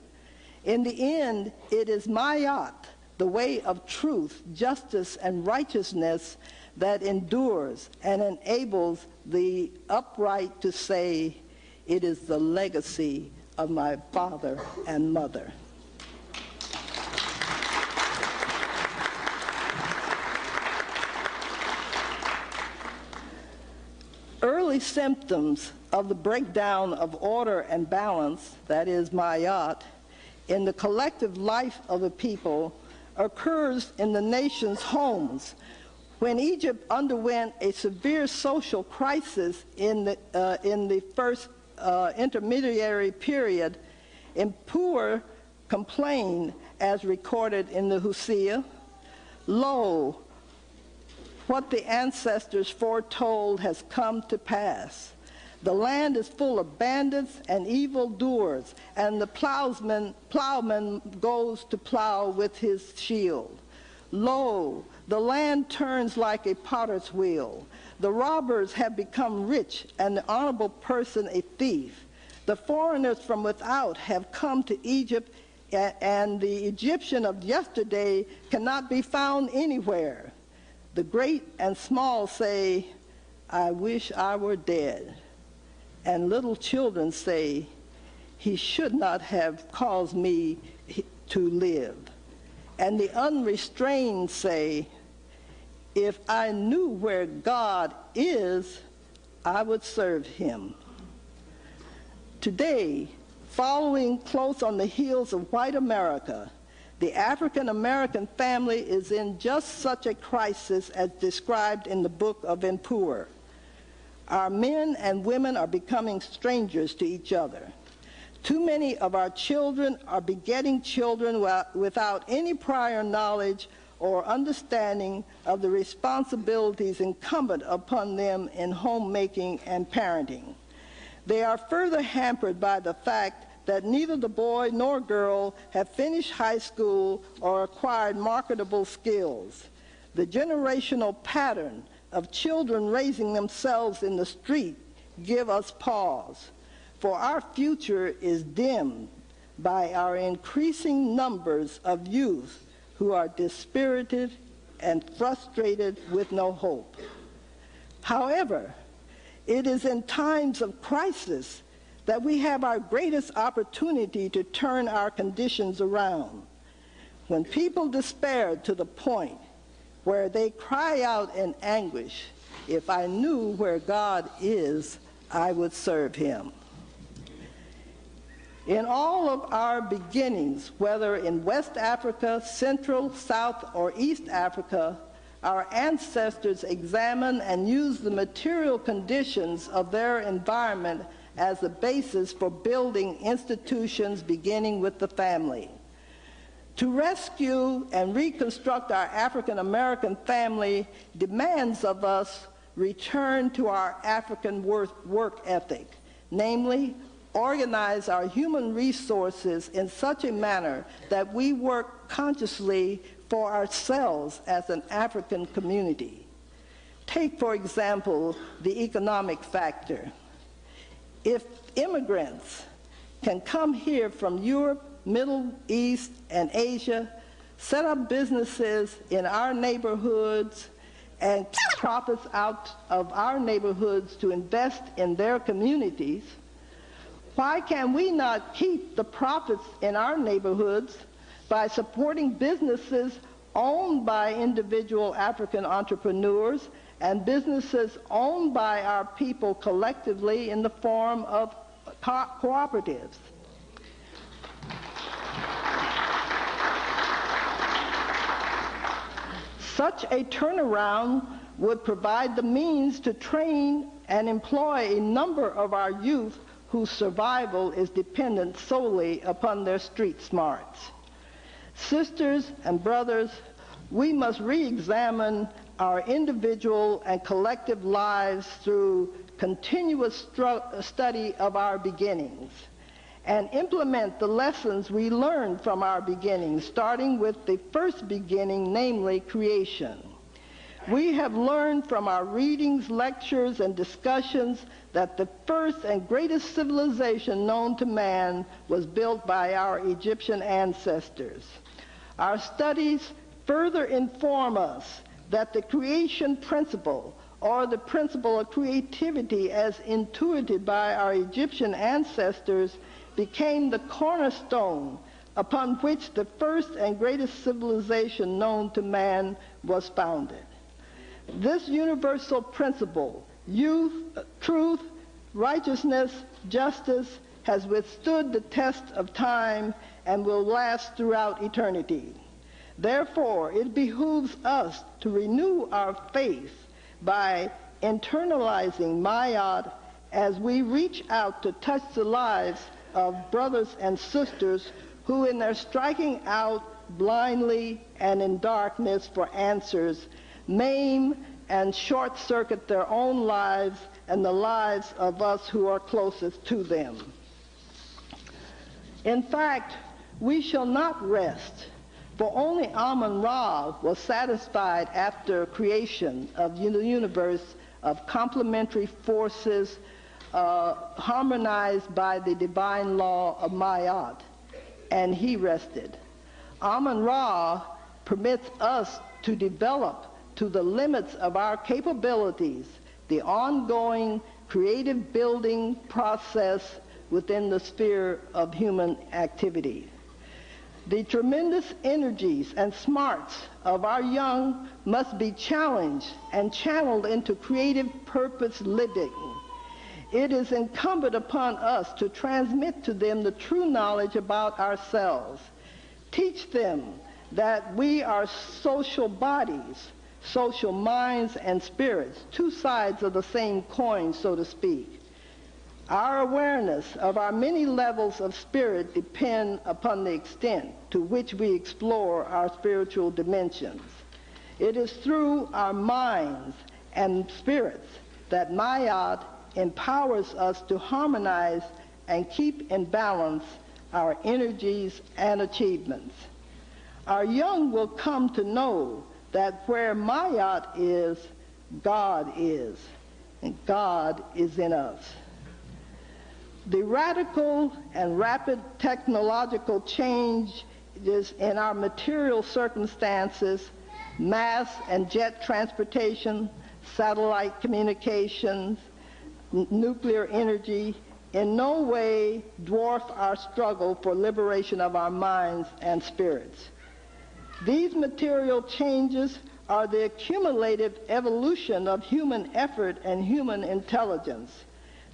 In the end, it is Mayat, the way of truth, justice, and righteousness that endures and enables the upright to say, it is the legacy of my father and mother. Early symptoms of the breakdown of order and balance, that is Mayat, in the collective life of the people occurs in the nation's homes. When Egypt underwent a severe social crisis in the first intermediary period, Impur complained, as recorded in the Hosea, "Lo, what the ancestors foretold has come to pass. The land is full of bandits and evildoers, and the plowman goes to plow with his shield. Lo, the land turns like a potter's wheel. The robbers have become rich, and the honorable person a thief. The foreigners from without have come to Egypt, and the Egyptian of yesterday cannot be found anywhere. The great and small say, I wish I were dead. And little children say, he should not have caused me to live. And the unrestrained say, if I knew where God is, I would serve him." Today, following close on the heels of white America, the African-American family is in just such a crisis as described in the book of Impur. Our men and women are becoming strangers to each other. Too many of our children are begetting children without any prior knowledge or understanding of the responsibilities incumbent upon them in homemaking and parenting. They are further hampered by the fact that neither the boy nor girl have finished high school or acquired marketable skills. The generational pattern of children raising themselves in the street give us pause, for our future is dimmed by our increasing numbers of youth who are dispirited and frustrated with no hope. However, it is in times of crisis that we have our greatest opportunity to turn our conditions around. When people despair to the point where they cry out in anguish, "If I knew where God is, I would serve him." In all of our beginnings, whether in West Africa, Central, South, or East Africa, our ancestors examined and used the material conditions of their environment as the basis for building institutions beginning with the family. To rescue and reconstruct our African American family demands of us return to our African work ethic, namely, organize our human resources in such a manner that we work consciously for ourselves as an African community. Take, for example, the economic factor. If immigrants can come here from Europe, Middle East, and Asia, set up businesses in our neighborhoods, and profits out of our neighborhoods to invest in their communities, why can we not keep the profits in our neighborhoods by supporting businesses owned by individual African entrepreneurs and businesses owned by our people collectively in the form of cooperatives? Such a turnaround would provide the means to train and employ a number of our youth whose survival is dependent solely upon their street smarts. Sisters and brothers, we must re-examine our individual and collective lives through continuous study of our beginnings and implement the lessons we learned from our beginnings, starting with the first beginning, namely creation. We have learned from our readings, lectures, and discussions that the first and greatest civilization known to man was built by our Egyptian ancestors. Our studies further inform us that the creation principle, or the principle of creativity as intuited by our Egyptian ancestors, became the cornerstone upon which the first and greatest civilization known to man was founded. This universal principle, youth, truth, righteousness, justice, has withstood the test of time and will last throughout eternity. Therefore, it behooves us to renew our faith by internalizing Mayat as we reach out to touch the lives of brothers and sisters who, in their striking out blindly and in darkness for answers, maim and short-circuit their own lives and the lives of us who are closest to them. In fact, we shall not rest, for only Amun-Ra was satisfied after creation of the universe of complementary forces harmonized by the divine law of Mayat, and he rested. Amun-Ra permits us to develop to the limits of our capabilities the ongoing creative building process within the sphere of human activity. The tremendous energies and smarts of our young must be challenged and channeled into creative purpose living. It is incumbent upon us to transmit to them the true knowledge about ourselves. Teach them that we are social bodies, social minds and spirits, two sides of the same coin, so to speak. Our awareness of our many levels of spirit depend upon the extent to which we explore our spiritual dimensions. It is through our minds and spirits that Mayat empowers us to harmonize and keep in balance our energies and achievements. Our young will come to know that where Mayat is, God is, and God is in us. The radical and rapid technological changes in our material circumstances, mass and jet transportation, satellite communications, nuclear energy, in no way dwarf our struggle for liberation of our minds and spirits. These material changes are the accumulative evolution of human effort and human intelligence.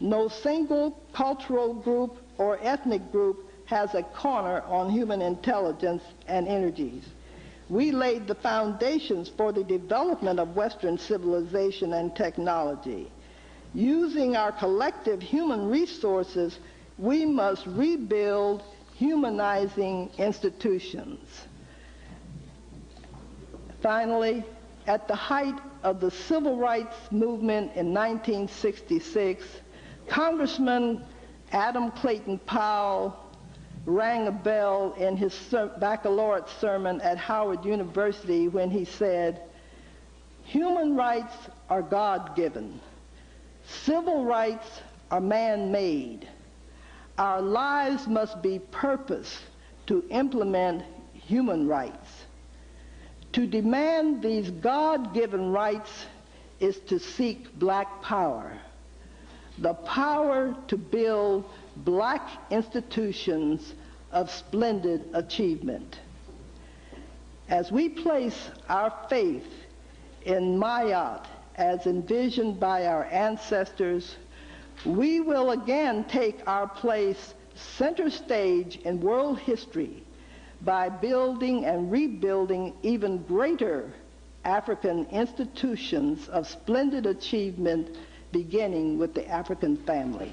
No single cultural group or ethnic group has a corner on human intelligence and energies. We laid the foundations for the development of Western civilization and technology. Using our collective human resources, we must rebuild humanizing institutions. Finally, at the height of the civil rights movement in 1966, Congressman Adam Clayton Powell rang a bell in his baccalaureate sermon at Howard University when he said, "Human rights are God-given. Civil rights are man-made. Our lives must be purposed to implement human rights. To demand these God-given rights is to seek black power, the power to build black institutions of splendid achievement. As we place our faith in Mayat as envisioned by our ancestors, we will again take our place center stage in world history by building and rebuilding even greater African institutions of splendid achievement, beginning with the African family."